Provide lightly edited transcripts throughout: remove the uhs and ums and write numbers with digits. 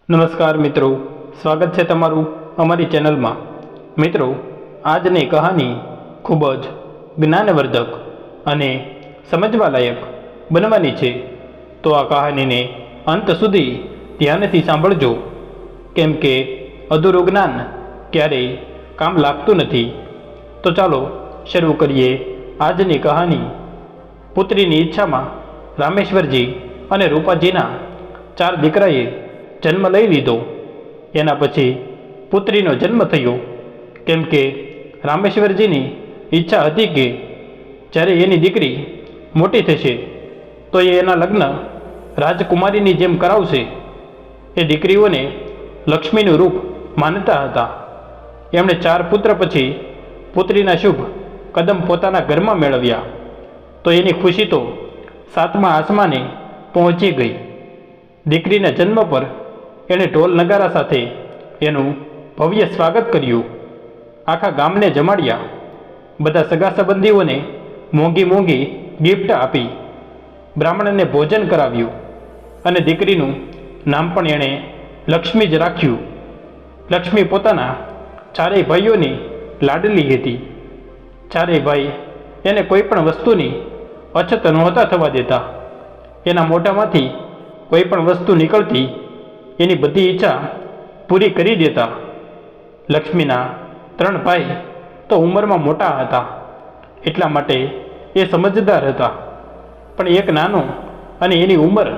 નમસ્કાર મિત્રો, સ્વાગત છે તમારું અમારી ચેનલમાં। મિત્રો, આજની કહાની ખૂબ જ જ્ઞાનવર્ધક અને સમજવાલાયક બનવાની છે, તો આ કહાનીને અંત સુધી ધ્યાનથી સાંભળજો, કેમ કે અધૂરું જ્ઞાન ક્યારેય કામ લાગતું નથી। તો ચાલો શરૂ કરીએ આજની કહાની। પુત્રીની ઈચ્છામાં રામેશ્વરજી અને રૂપાજીના 4 દીકરાએ જન્મ લઈ લીધો। એના પછી પુત્રીનો જન્મ થયો, કેમ કે રામેશ્વરજીની ઈચ્છા હતી કે જ્યારે એની દીકરી મોટી થશે તો એ એના લગ્ન રાજકુમારીની જેમ કરાવશે। એ દીકરીઓને લક્ષ્મીનું રૂપ માનતા હતા। એમણે 4 પુત્ર પછી પુત્રીના શુભ કદમ પોતાના ઘરમાં મેળવ્યા તો એની ખુશી તો 7મા આસમાને પહોંચી ગઈ। દીકરીના જન્મ પર એણે ઢોલ નગારા સાથે એનું ભવ્ય સ્વાગત કર્યું। આખા ગામને જમાડ્યા, બધા સગા સંબંધીઓને મોંઘી મોંઘી ગિફ્ટ આપી, બ્રાહ્મણને ભોજન કરાવ્યું અને દીકરીનું નામ પણ એણે લક્ષ્મી જ રાખ્યું। લક્ષ્મી પોતાના 4 ભાઈઓની લાડલી હતી। 4 ભાઈ એને કોઈ પણ વસ્તુની અછત નહોતા થવા દેતા। એના મોઢામાંથી કોઈ પણ વસ્તુ નીકળતી એની બધી ઈચ્છા પૂરી કરી દેતા। લક્ષ્મીના 3 ભાઈ તો ઉંમરમાં મોટા હતા, એટલા માટે એ સમજદાર હતા, પણ એક નાનો અને એની ઉંમર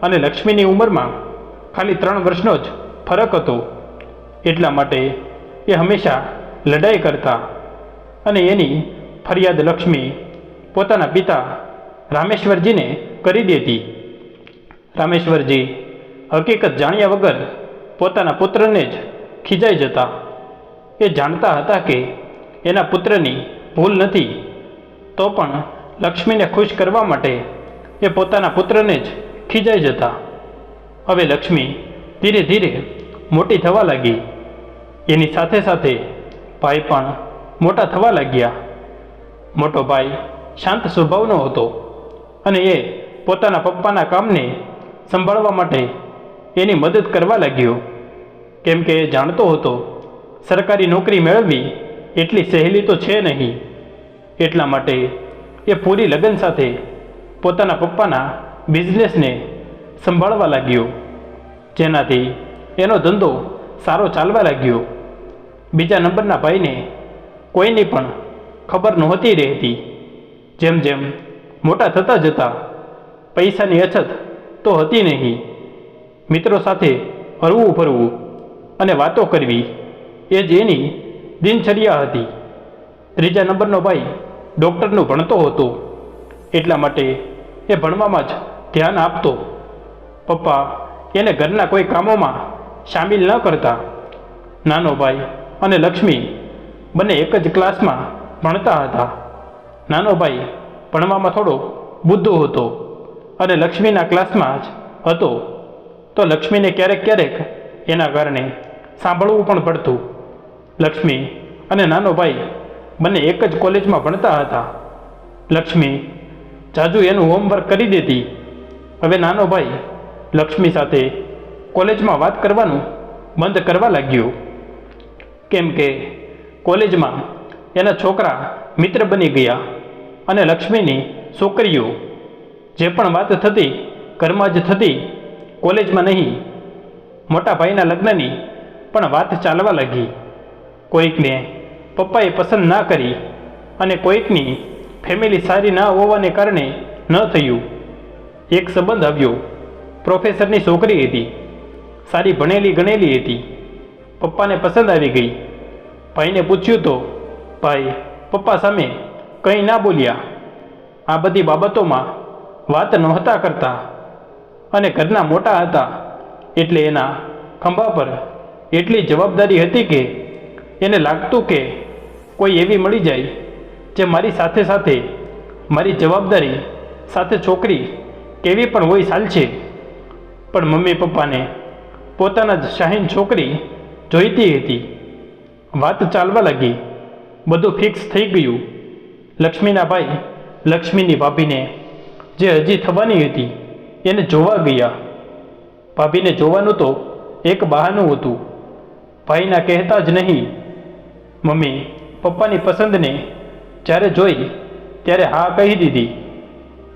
અને લક્ષ્મીની ઉંમરમાં ખાલી 3 વર્ષનો જ ફરક હતો, એટલા માટે એ હંમેશા લડાઈ કરતા અને એની ફરિયાદ લક્ષ્મી પોતાના પિતા રામેશ્વરજીને કરી દેતી। રામેશ્વરજી હકીકત જાણ્યા વગર પોતાના પુત્રને જ ખીજાઈ જતા। એ જાણતા હતા કે એના પુત્રની ભૂલ નથી, તો પણ લક્ષ્મીને ખુશ કરવા માટે એ પોતાના પુત્રને જ ખીજાઈ જતા। હવે લક્ષ્મી ધીરે ધીરે મોટી થવા લાગી, એની સાથે સાથે ભાઈ પણ મોટા થવા લાગ્યા। મોટો ભાઈ શાંત સ્વભાવનો હતો અને એ પોતાના પપ્પાના કામને સંભાળવા માટે એની મદદ કરવા લાગ્યો, કેમ કે એ જાણતો હતો સરકારી નોકરી મેળવવી એટલી સહેલી તો છે નહીં, એટલા માટે એ પૂરી લગન સાથે પોતાના પપ્પાના બિઝનેસને સંભાળવા લાગ્યો, જેનાથી એનો ધંધો સારો ચાલવા લાગ્યો। બીજા નંબરના ભાઈને કોઈની પણ ખબર નહોતી રહેતી। જેમ જેમ મોટા થતા જતા પૈસાની અછત તો હતી નહીં, મિત્રો સાથે હરવું ફરવું અને વાતો કરવી એ જ એની દિનચર્યા હતી। ત્રીજા નંબરનો ભાઈ ડૉક્ટરનું ભણતો હતો, એટલા માટે એ ભણવામાં જ ધ્યાન આપતો। પપ્પા એને ઘરના કોઈ કામોમાં સામેલ ન કરતા। નાનો ભાઈ અને લક્ષ્મી બંને એક જ ક્લાસમાં ભણતા હતા। નાનો ભાઈ ભણવામાં થોડો બુદ્ધો હતો અને લક્ષ્મીના ક્લાસમાં જ હતો, તો લક્ષ્મીને ક્યારેક ક્યારેક એના કારણે સાંભળવું પણ પડતું। લક્ષ્મી અને નાનો ભાઈ બંને એક જ કોલેજમાં ભણતા હતા। લક્ષ્મી જાજુ એનું હોમવર્ક કરી દેતી। હવે નાનો ભાઈ લક્ષ્મી સાથે કોલેજમાં વાત કરવાનું બંધ કરવા લાગ્યો, કેમ કે કોલેજમાં એના છોકરા મિત્ર બની ગયા અને લક્ષ્મીની છોકરીઓ જે પણ વાત થતી ઘરમાં જ થતી, કોલેજમાં નહીં। મોટા ભાઈના લગ્નની પણ વાત ચાલવા લાગી। કોઈકને પપ્પાએ પસંદ ના કરી અને કોઈકની ફેમિલી સારી ના હોવાને કારણે ન થયું। એક સંબંધ આવ્યો, પ્રોફેસરની છોકરી હતી, સારી ભણેલી ગણેલી હતી, પપ્પાને પસંદ આવી ગઈ। ભાઈને પૂછ્યું તો ભાઈ પપ્પા સામે કંઈ ના બોલ્યા। આ બધી બાબતોમાં વાત નહોતા કરતા અને ઘરના મોટા હતા એટલે એના ખંભા પર એટલી જવાબદારી હતી કે એને લાગતું કે કોઈ એવી મળી જાય જે મારી સાથે સાથે મારી જવાબદારી સાથે છોકરી કેવી પણ હોય ચાલશે, પણ મમ્મી પપ્પાને પોતાના જ શાહીન છોકરી જોઈતી હતી। વાત ચાલવા લાગી, બધું ફિક્સ થઈ ગયું। લક્ષ્મીના ભાઈ લક્ષ્મીની ભાભીને જે હજી થવાની હતી એને જોવા ગયા। ભાભીને જોવાનું તો એક બહાનું હતું. ભાઈના કહેતા જ નહીં, મમ્મી પપ્પાની પસંદને જ્યારે જોઈ ત્યારે હા કહી દીધી.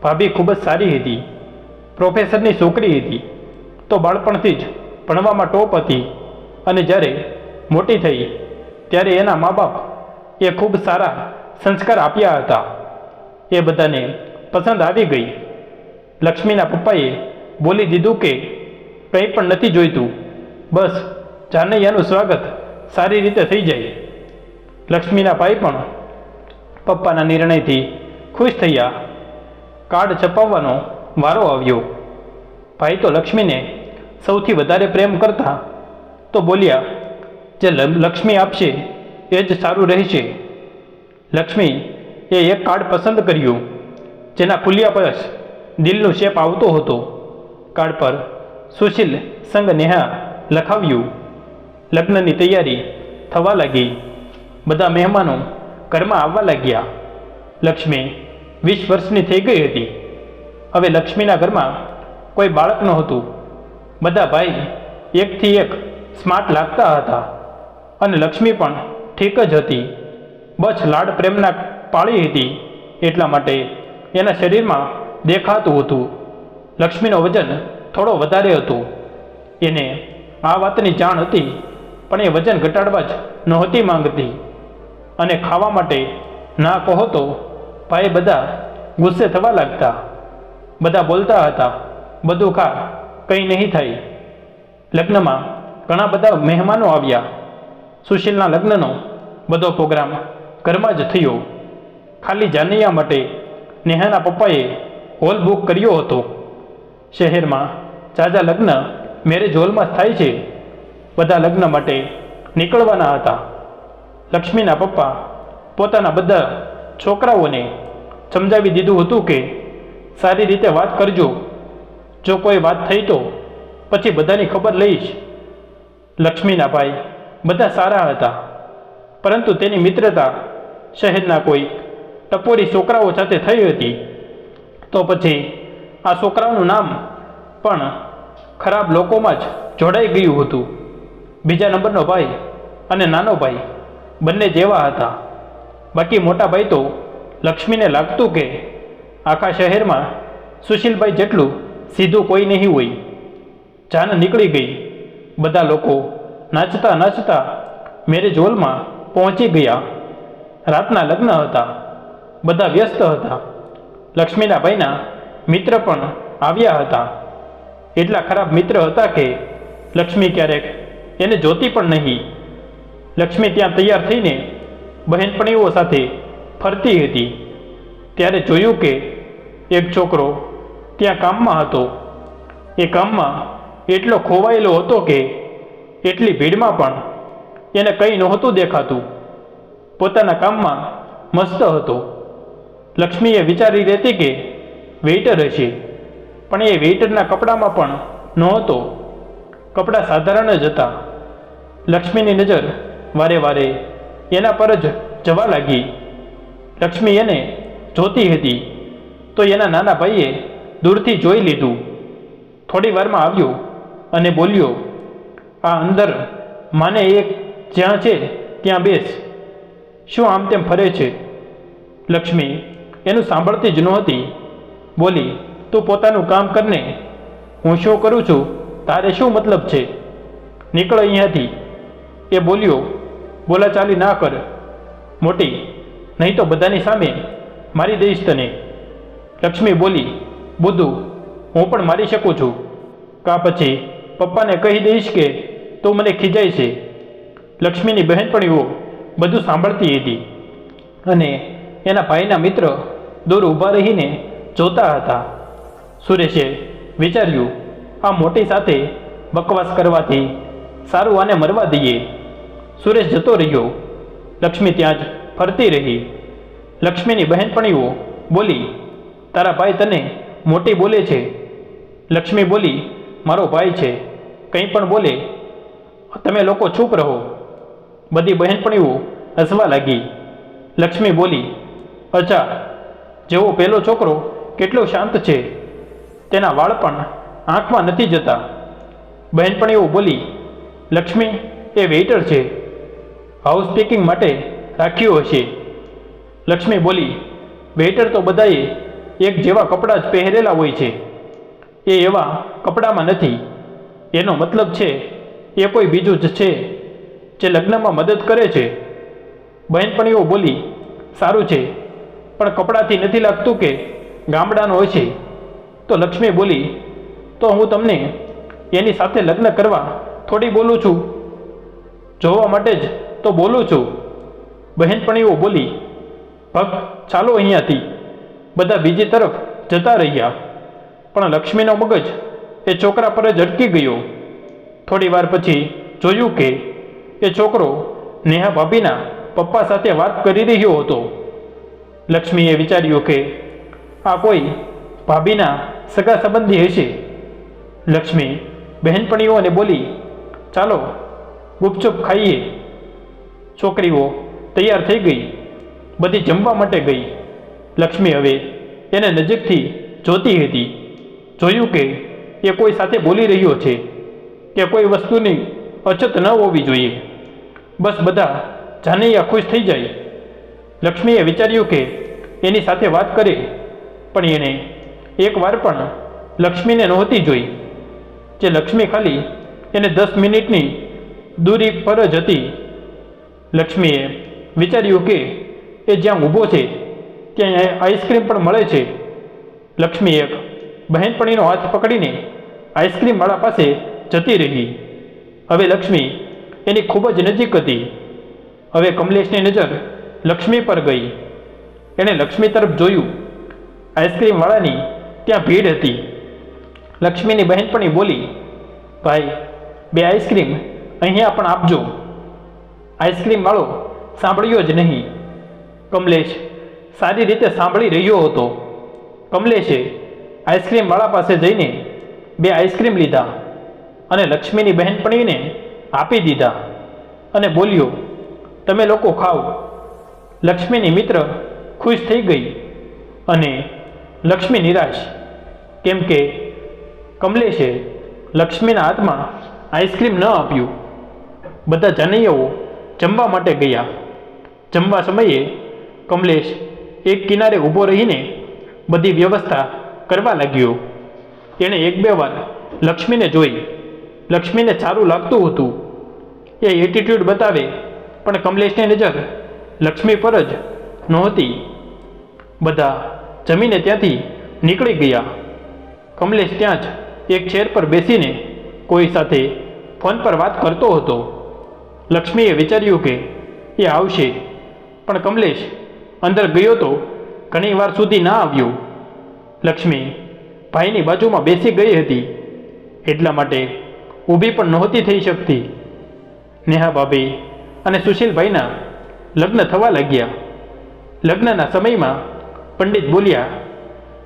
ભાભી ખૂબ જ સારી હતી, પ્રોફેસરની છોકરી હતી, તો બાળપણથી જ ભણવામાં ટોપ હતી. અને જ્યારે મોટી થઈ ત્યારે એના મા બાપ એ ખૂબ સારા સંસ્કાર આપ્યા હતા. એ બધાને પસંદ આવી ગઈ. લક્ષ્મીના પપ્પાએ બોલી દીધું કે કંઈ પણ નથી જોઈતું, બસ જાનૈયાનું સ્વાગત સારી રીતે થઈ જાય. લક્ષ્મીના ભાઈ પણ પપ્પાના નિર્ણયથી ખુશ થયા. કાર્ડ છપાવવાનો વારો આવ્યો. ભાઈ તો લક્ષ્મીને સૌથી વધારે પ્રેમ કરતા, તો બોલ્યા, જે લક્ષ્મી આપશે એ જ સારું રહેશે. લક્ષ્મી એ એક કાર્ડ પસંદ કર્યું, જેના ખુલ્યા પર દિલનું શેપ આવતો હતો. કાર્ડ પર સુશીલ સંગ નેહા લખાવ્યું. લગ્નની તૈયારી થવા લાગી. બધા મહેમાનો ઘરમાં આવવા લાગ્યા. લક્ષ્મી 20 વર્ષની થઈ ગઈ હતી. હવે લક્ષ્મીના ઘરમાં કોઈ બાળક નહોતું. બધા ભાઈ એકથી એક સ્માર્ટ લાગતા હતા અને લક્ષ્મી પણ ઠીક જ હતી. બસ લાડ પ્રેમના પાળી હતી, એટલા માટે એના શરીરમાં દેખાતું હતું. લક્ષ્મીનું વજન થોડો વધારે હતું. એને આ વાતની જાણ હતી, પણ એ વજન ઘટાડવા જ નહોતી માંગતી. અને ખાવા માટે ના કહો તો ભાઈ બધા ગુસ્સે થવા લાગતા. બધા બોલતા હતા, બધું ખા, કંઈ નહીં થાય. લગ્નમાં ઘણા બધા મહેમાનો આવ્યા. સુશીલના લગ્નનો બધો પ્રોગ્રામ ઘરમાં જ થયો. ખાલી જાનૈયા માટે નેહાના પપ્પાએ હોલ બુક કર્યો હતો. શહેરમાં ઝાઝા લગ્ન મેરેજ હોલમાં થાય છે. બધા લગ્ન માટે નીકળવાના હતા. લક્ષ્મીના પપ્પા પોતાના બધા છોકરાઓને સમજાવી દીધું હતું કે સારી રીતે વાત કરજો, જો કોઈ વાત થઈ તો પછી બધાની ખબર લઈશ. લક્ષ્મીના ભાઈ બધા સારા હતા, પરંતુ તેની મિત્રતા શહેરના કોઈ ટપોરી છોકરાઓ સાથે થઈ હતી. તો પછી આ છોકરાઓનું નામ પણ ખરાબ લોકોમાં જ જોડાઈ ગયું હતું. બીજા નંબરનો ભાઈ અને નાનો ભાઈ બંને જેવા હતા. બાકી મોટા ભાઈ તો લક્ષ્મીને લાગતું કે આખા શહેરમાં સુશીલભાઈ જેટલું સીધું કોઈ નહીં હોય. જાન નીકળી ગઈ. બધા લોકો નાચતા નાચતા મેરેજ હોલમાં પહોંચી ગયા. રાતના લગ્ન હતા. બધા વ્યસ્ત હતા. લક્ષ્મીના ભાઈના મિત્ર પણ આવ્યા હતા. એટલા ખરાબ મિત્ર હતા કે લક્ષ્મી ક્યારેક એને જોતી પણ નહીં. લક્ષ્મી ત્યાં તૈયાર થઈને બહેનપણીઓ સાથે ફરતી હતી ત્યારે જોયું કે એક છોકરો ત્યાં કામમાં હતો. એ કામમાં એટલો ખોવાયેલો હતો કે એટલી ભીડમાં પણ એને કંઈ નહોતું દેખાતું. પોતાના કામમાં મસ્ત હતો. લક્ષ્મીએ વિચારી રહેતી કે વેઇટર હશે, પણ એ વેઇટરના કપડામાં પણ નહોતો. કપડાં સાધારણ જ હતા. લક્ષ્મીની નજર વારે વારે એના પર જ જવા લાગી. લક્ષ્મી એને જોતી હતી તો એના નાના ભાઈએ દૂરથી જોઈ લીધું. થોડી વારમાં આવ્યો અને બોલ્યો, આ અંદર માને એક જ્યાં છે ત્યાં બેસ, શું આમ તેમ ફરે છે? લક્ષ્મી એનું સાંભળતી જ નહોતી. બોલી, તું પોતાનું કામ કરને, હું શું કરું છું તારે શું મતલબ છે? નીકળ અહીંયાથી. એ બોલ્યો, બોલાચાલી ના કર મોટી, નહીં તો બધાની સામે મારી દઈશ તને. લક્ષ્મી બોલી, બુદ્ધુ, હું પણ મારી શકું છું, કા પછી પપ્પાને કહી દઈશ કે તું મને ખીજાય છે. લક્ષ્મીની બહેનપણીઓ બધું સાંભળતી હતી અને એના ભાઈના મિત્ર દૂર ઊભા રહીને જોતા હતા. સુરેશે વિચાર્યું, આ મોટી સાથે બકવાસ કરવાથી સારું આને મરવા દઈએ. સુરેશ જતો રહ્યો. લક્ષ્મી ત્યાં જ ફરતી રહી. લક્ષ્મીની બહેનપણીઓ બોલી, તારા ભાઈ તને મોટી બોલે છે. લક્ષ્મી બોલી, મારો ભાઈ છે, કંઈ પણ બોલે, તમે લોકો ચૂપ રહો. બધી બહેનપણીઓ હસવા લાગી. લક્ષ્મી બોલી, અચ્છા, જેવો પેલો છોકરો કેટલો શાંત છે, તેના વાળ પણ આંખમાં નથી જતા. બહેનપણીઓ બોલી, લક્ષ્મી એ વેઇટર છે, હાઉસકીપિંગ માટે રાખ્યું હશે. લક્ષ્મી બોલી, વેઇટર તો બધાએ એક જેવા કપડાં જ પહેરેલા હોય છે, એ એવા કપડામાં નથી. એનો મતલબ છે એ કોઈ બીજું જ છે જે લગ્નમાં મદદ કરે છે. બહેનપણીઓ બોલી, સારું છે, પણ કપડાથી નથી લાગતું કે ગામડાનો હશે. તો લક્ષ્મી બોલી, તો હું તમને એની સાથે લગ્ન કરવા થોડી બોલું છું, જોવા માટે જ તો બોલું છું. બહેનપણીઓ બોલી, ભગ ચાલો અહીંયાથી. બધા બીજી તરફ જતા રહ્યા, પણ લક્ષ્મીનો મગજ એ છોકરા પર જ અટકી ગયો. થોડી વાર પછી જોયું કે એ છોકરો નેહા ભાભીના પપ્પા સાથે વાત કરી રહ્યો હતો. લક્ષ્મીએ વિચાર્યું કે આ કોઈ ભાભીના સગા સંબંધી હશે. લક્ષ્મી બહેનપણીઓને બોલી, ચાલો ગુપચુપ ખાઈએ. છોકરીઓ તૈયાર થઈ ગઈ, બધી જમવા માટે ગઈ. લક્ષ્મી હવે એને નજીકથી જોતી હતી. જોયું કે એ કોઈ સાથે બોલી રહ્યો છે કે કોઈ વસ્તુની અછત ન હોવી જોઈએ, બસ બધા જાનૈયા ખુશ થઈ જાય. લક્ષ્મીએ વિચાર્યું કે એની સાથે વાત કરે, પણ એણે એક વાર પણ લક્ષ્મીને નહોતી જોઈ. જે લક્ષ્મી ખાલી એને 10 મિનિટની દૂરી પર જ હતી. લક્ષ્મીએ વિચાર્યું કે એ જ્યાં ઊભો છે ત્યાં આઈસ્ક્રીમ પણ મળે છે. લક્ષ્મી એક બહેનપણીનો હાથ પકડીને આઈસ્ક્રીમવાળા પાસે જતી રહી. હવે લક્ષ્મી એની ખૂબ જ નજીક હતી. હવે કમલેશની નજર લક્ષ્મી પર ગઈ. એણે લક્ષ્મી તરફ જોયું. આઈસ્ક્રીમવાળાની ત્યાં ભીડ હતી. લક્ષ્મીની બહેનપણી બોલી, ભાઈ 2 આઈસ્ક્રીમ અહીંયા પણ આપજો. આઈસ્ક્રીમવાળો સાંભળ્યો જ નહીં. કમલેશ સારી રીતે સાંભળી રહ્યો હતો. કમલેશે આઈસ્ક્રીમવાળા પાસે જઈને 2 આઈસ્ક્રીમ લીધા અને લક્ષ્મીની બહેનપણીને આપી દીધા અને બોલ્યો, તમે લોકો ખાઓ. લક્ષ્મીની મિત્ર ખુશ થઈ ગઈ અને લક્ષ્મી નિરાશ, કેમ કે કમલેશે લક્ષ્મીના હાથમાં આઈસ્ક્રીમ ન આપ્યું. બધા જાનૈયાઓ જમવા માટે ગયા. જમવા સમયે કમલેશ એક કિનારે ઊભો રહીને બધી વ્યવસ્થા કરવા લાગ્યો. એણે 1-2 વાર લક્ષ્મીને જોઈ. લક્ષ્મીને સારું લાગતું હતું. એ એટીટ્યૂડ બતાવે, પણ કમલેશની નજર લક્ષ્મી પર જ નહોતી. બધા જમીને ત્યાંથી નીકળી ગયા. કમલેશ ત્યાં જ એક ચેર પર બેસીને કોઈ સાથે ફોન પર વાત કરતો હતો. લક્ષ્મીએ વિચાર્યું કે એ આવશે, પણ કમલેશ અંદર ગયો તો ઘણી વાર સુધી ના આવ્યો. લક્ષ્મી ભાઈની બાજુમાં બેસી ગઈ હતી, એટલા માટે ઊભી પણ નહોતી થઈ શકતી. નેહા ભાભી અને સુશીલભાઈના લગ્ન થવા લાગ્યા. લગ્નના સમયમાં પંડિત બોલ્યા,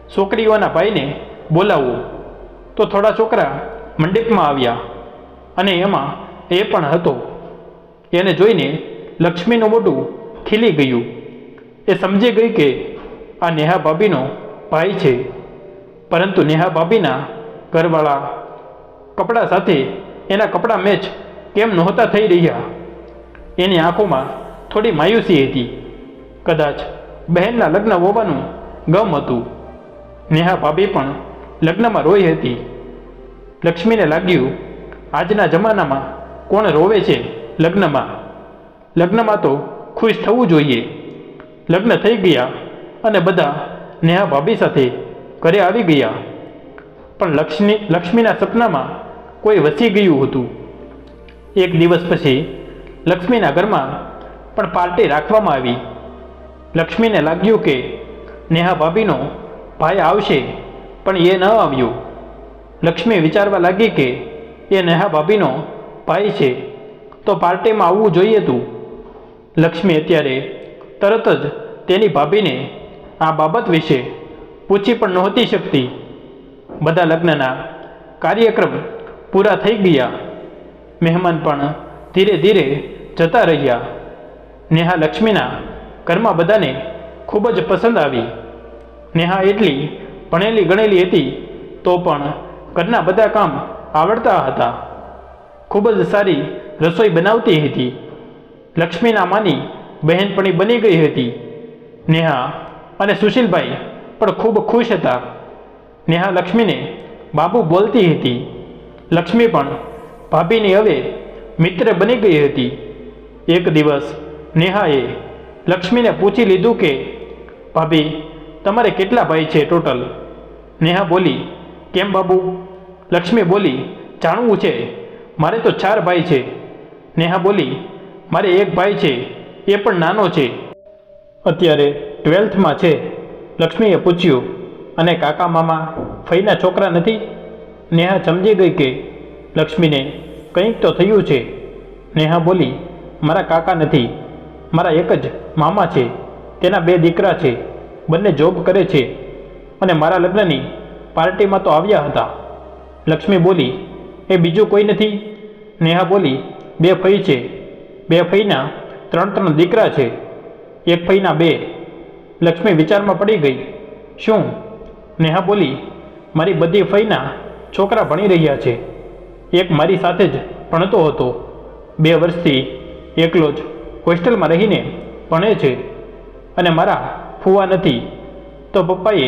છોકરીઓના ભાઈને બોલાવો. તો થોડા છોકરા મંડપમાં આવ્યા અને એમાં એ પણ હતો. એને જોઈને લક્ષ્મીનું મોઢું ખીલી ગયું. એ સમજી ગઈ કે આ નેહા ભાભીનો ભાઈ છે, પરંતુ નેહા ભાભીના ઘરવાળા કપડાં સાથે એના કપડાં મેચ કેમ નહોતા થઈ રહ્યા. એની આંખોમાં થોડી માયુસી હતી. કદાચ બહેનના લગ્ન હોવાનું ગમ હતું. નેહા ભાભી પણ લગ્નમાં રોઈ હતી. લક્ષ્મીને લાગ્યું, આજના જમાનામાં કોણ રોવે છે લગ્નમાં? લગ્નમાં તો ખુશ થવું જોઈએ. લગ્ન થઈ ગયા અને બધા નેહા ભાભી સાથે ઘરે આવી ગયા. પણ લક્ષ્મીના સપનામાં કોઈ વસી ગયું હતું. એક દિવસ પછી લક્ષ્મીના ઘરમાં પણ પાર્ટી રાખવામાં આવી. લક્ષ્મીને લાગ્યું કે નેહા ભાભીનો ભાઈ આવશે, પણ એ ન આવ્યો. લક્ષ્મી વિચારવા લાગી કે એ નેહા ભાભીનો ભાઈ છે તો પાર્ટીમાં આવવું જોઈએ હતું. લક્ષ્મી અત્યારે તરત જ તેની ભાભીને આ બાબત વિશે પૂછી પણ નહોતી શકતી. બધા લગ્નના કાર્યક્રમ પૂરા થઈ ગયા. મહેમાન પણ ધીરે ધીરે જતા રહ્યા. નેહા લક્ષ્મીના ઘરમાં બધાને ખૂબ જ પસંદ આવી. નેહા એટલી ભણેલી ગણેલી હતી તો પણ ઘરના બધા કામ આવડતા હતા. ખૂબ જ સારી રસોઈ બનાવતી હતી. લક્ષ્મીના માની બહેનપણી બની ગઈ હતી. નેહા અને સુશીલભાઈ પણ ખૂબ ખુશ હતા. નેહા લક્ષ્મીને બાબુ બોલતી હતી. લક્ષ્મી પણ ભાભીની હવે મિત્ર બની ગઈ હતી. એક દિવસ નેહાએ લક્ષ્મીને પૂછી લીધું કે ભાભી, તમારે કેટલા ભાઈ છે ટોટલ? નેહા બોલી, કેમ બાબુ? લક્ષ્મી બોલી, જાણવું છે, મારે તો 4 ભાઈ છે. નેહા બોલી, મારે 1 ભાઈ છે, એ પણ નાનો છે, અત્યારે 12th છે. લક્ષ્મીએ પૂછ્યું, અને કાકા મામા ફઈના છોકરા નથી? નેહા સમજી ગઈ કે લક્ષ્મીને કંઈક તો થયું છે. નેહા બોલી, મારા કાકા નથી, મારા એક જ મામા છે, તેના 2 દીકરા છે, બંને જોબ કરે છે, અને મારા લગ્નની પાર્ટીમાં તો આવ્યા હતા. લક્ષ્મી બોલી, એ બીજું કોઈ નથી? નેહા બોલી, 2 ફઈ છે, 2 ફઈના 3 દીકરા છે, 1 ફઈના 2. લક્ષ્મી વિચારમાં પડી ગઈ. શું? નેહા બોલી, મારી બધી ફઈના છોકરા ભણી રહ્યા છે. એક મારી સાથે જ ભણતો હતો, 2 વર્ષથી એકલો જ હોસ્ટેલમાં રહીને ભણે છે, અને મારા ફુવા નથી, તો પપ્પાએ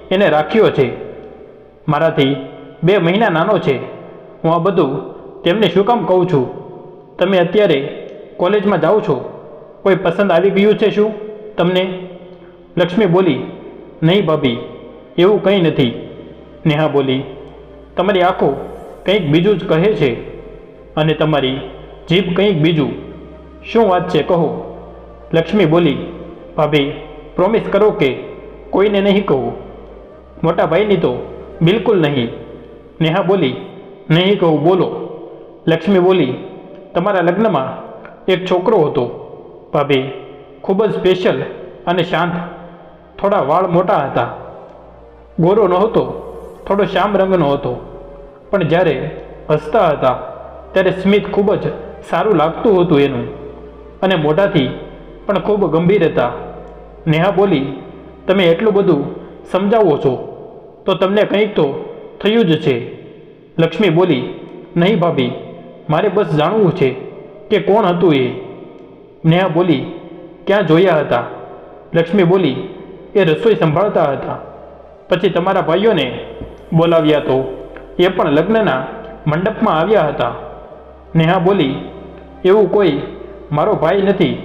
એને રાખ્યો છે. મારાથી 2 મહિના નાનો છે. હું આ બધું તેમને શું કામ કહું છું? તમે અત્યારે કોલેજમાં જાઓ છો, કોઈ પસંદ આવી ગયું છે શું તમને? લક્ષ્મી બોલી, નહીં ભાભી, એવું કંઈ નથી. નેહા બોલી, તમારી આંખો કંઈક બીજું જ કહે છે, અને તમારી જીભ કંઈક બીજું. શું વાત છે કહો? લક્ષ્મી બોલી, ભાભી, પ્રોમિસ કરો કે કોઈને નહીં કહું. મોટા ભાઈની તો બિલકુલ નહીં. નેહા બોલી, નહીં કહું, બોલો. લક્ષ્મી બોલી, તમારા લગ્નમાં એક છોકરો હતો ભાભી, ખૂબ જ સ્પેશિયલ અને શાંત. થોડા વાળ મોટા હતા, ગોરો નહોતો, થોડો શ્યામ રંગનો હતો, પણ જ્યારે હસતા હતા ત્યારે સ્મિત ખૂબ જ સારું લાગતું હતું એનું, અને મોઢાથી પણ ખૂબ ગંભીર હતા. નેહા બોલી, તમે એટલું બધું સમજાવો છો તો તમને કંઈક તો થયું જ છે. લક્ષ્મી બોલી, નહીં ભાભી, મારે બસ જાણવું છે કે કોણ હતું એ. નેહા બોલી, ક્યાં જોયા હતા? લક્ષ્મી બોલી, એ રસોઈ સંભાળતા હતા, પછી તમારા ભાઈઓને બોલાવ્યા તો એ પણ લગ્નના મંડપમાં આવ્યા હતા. નેહા બોલી, એવું કોઈ મારો ભાઈ નથી.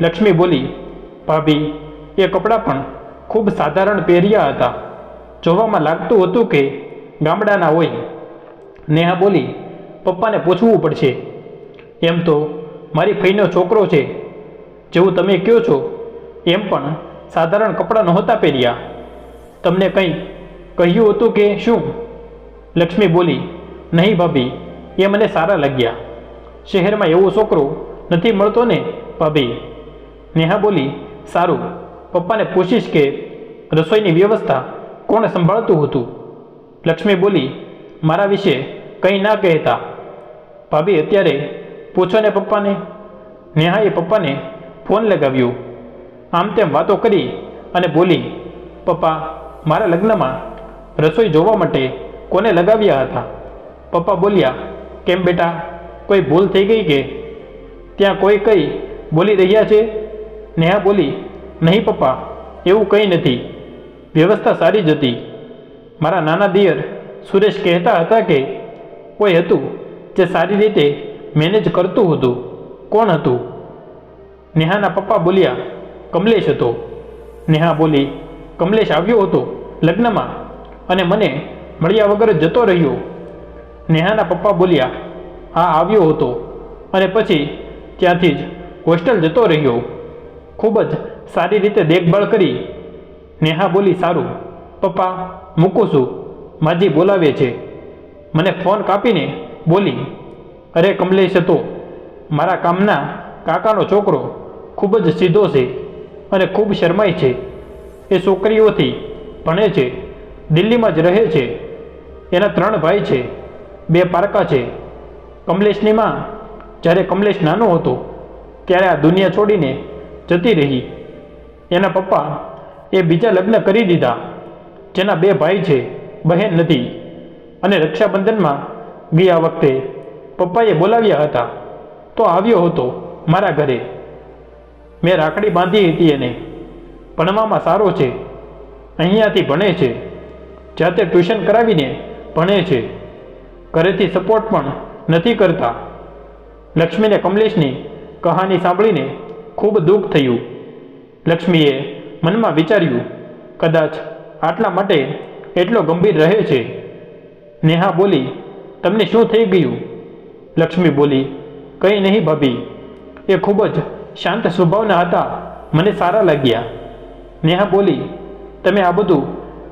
લક્ષ્મી બોલી, ભાભી, એ કપડાં પણ ખૂબ સાધારણ પહેર્યા હતા, જોવામાં લાગતું હતું કે ગામડાના હોય. નેહા બોલી, પપ્પાને પૂછવું પડશે. એમ તો મારી ફઈનો છોકરો છે, જેવું તમે કહો છો એમ પણ સાધારણ કપડાં નહોતા પહેર્યા. તમને કંઈ કહ્યું હતું કે શું? લક્ષ્મી બોલી, નહીં ભાભી, એ મને સારા લાગ્યા. શહેરમાં એવો છોકરો નથી મળતો ને ભાભી. નેહા બોલી, સારું, પપ્પાને પૂછીશ કે રસોઈની વ્યવસ્થા કોણ સંભાળતું હતું. લક્ષ્મી બોલી, મારા વિશે કંઈ ના કહેતા ભાભી, અત્યારે પૂછો ને પપ્પાને. નેહાએ પપ્પાને ફોન લગાવ્યો. આમ તેમ વાતો કરી અને બોલી, પપ્પા, મારા લગ્નમાં રસોઈ જોવા માટે કોને લગાવ્યા હતા? પપ્પા બોલ્યા, કેમ બેટા, કોઈ ભૂલ થઈ ગઈ કે ત્યાં કોઈ કંઈ બોલી રહ્યા છે? નેહા બોલી, નહીં પપ્પા, એવું કંઈ નથી, વ્યવસ્થા સારી જ હતી. મારા નાના દિયર સુરેશ કહેતા હતા કે કોઈ હતું જે સારી રીતે મેનેજ કરતું હતું. કોણ હતું? નેહાના પપ્પા બોલ્યા, કમલેશ હતો. નેહા બોલી, કમલેશ આવ્યો હતો લગ્નમાં અને મને મળ્યા વગર જતો રહ્યો. નેહાના પપ્પા બોલ્યા, હા આવ્યો હતો અને પછી ત્યાંથી જ હોસ્ટેલ જતો રહ્યો. ખૂબ જ સારી રીતે દેખભાળ કરી. નેહા બોલી, સારું પપ્પા, મૂકું છું, માજી બોલાવે છે. મને ફોન કાપીને બોલી, અરે કમલેશ હતો, મારા કામના કાકાનો છોકરો, ખૂબ જ સીધો છે અને ખૂબ શરમાય છે. એ છોકરીઓથી ભણે છે, દિલ્હીમાં જ રહે છે. એના 3 ભાઈ છે, 2 પારકા છે. કમલેશની માં જ્યારે કમલેશ નાનો હતો ત્યારે આ દુનિયા છોડીને જતી રહી. એના પપ્પા એ બીજા લગ્ન કરી દીધા, જેના 2 ભાઈ છે, બહેન નથી. અને રક્ષાબંધનમાં ગયા વખતે પપ્પાએ બોલાવ્યા હતા તો આવ્યો હતો મારા ઘરે. મેં રાખડી બાંધી હતી એને. ભણવામાં સારો છે, અહીંયાથી ભણે છે, જાતે ટ્યુશન કરાવીને ભણે છે, ઘરેથી સપોર્ટ પણ નથી કરતા. લક્ષ્મીને કમલેશની કહાની સાંભળીને ખૂબ દુઃખ થયું. લક્ષ્મીએ મનમાં વિચાર્યું, કદાચ આટલા માટે એટલો ગંભીર રહે છે. નેહા બોલી, તમને શું થઈ ગયું? લક્ષ્મી બોલી, કંઈ નહીં ભાભી, એ ખૂબ જ શાંત સ્વભાવના હતા, મને સારા લાગ્યા. નેહા બોલી, તમે આ બધું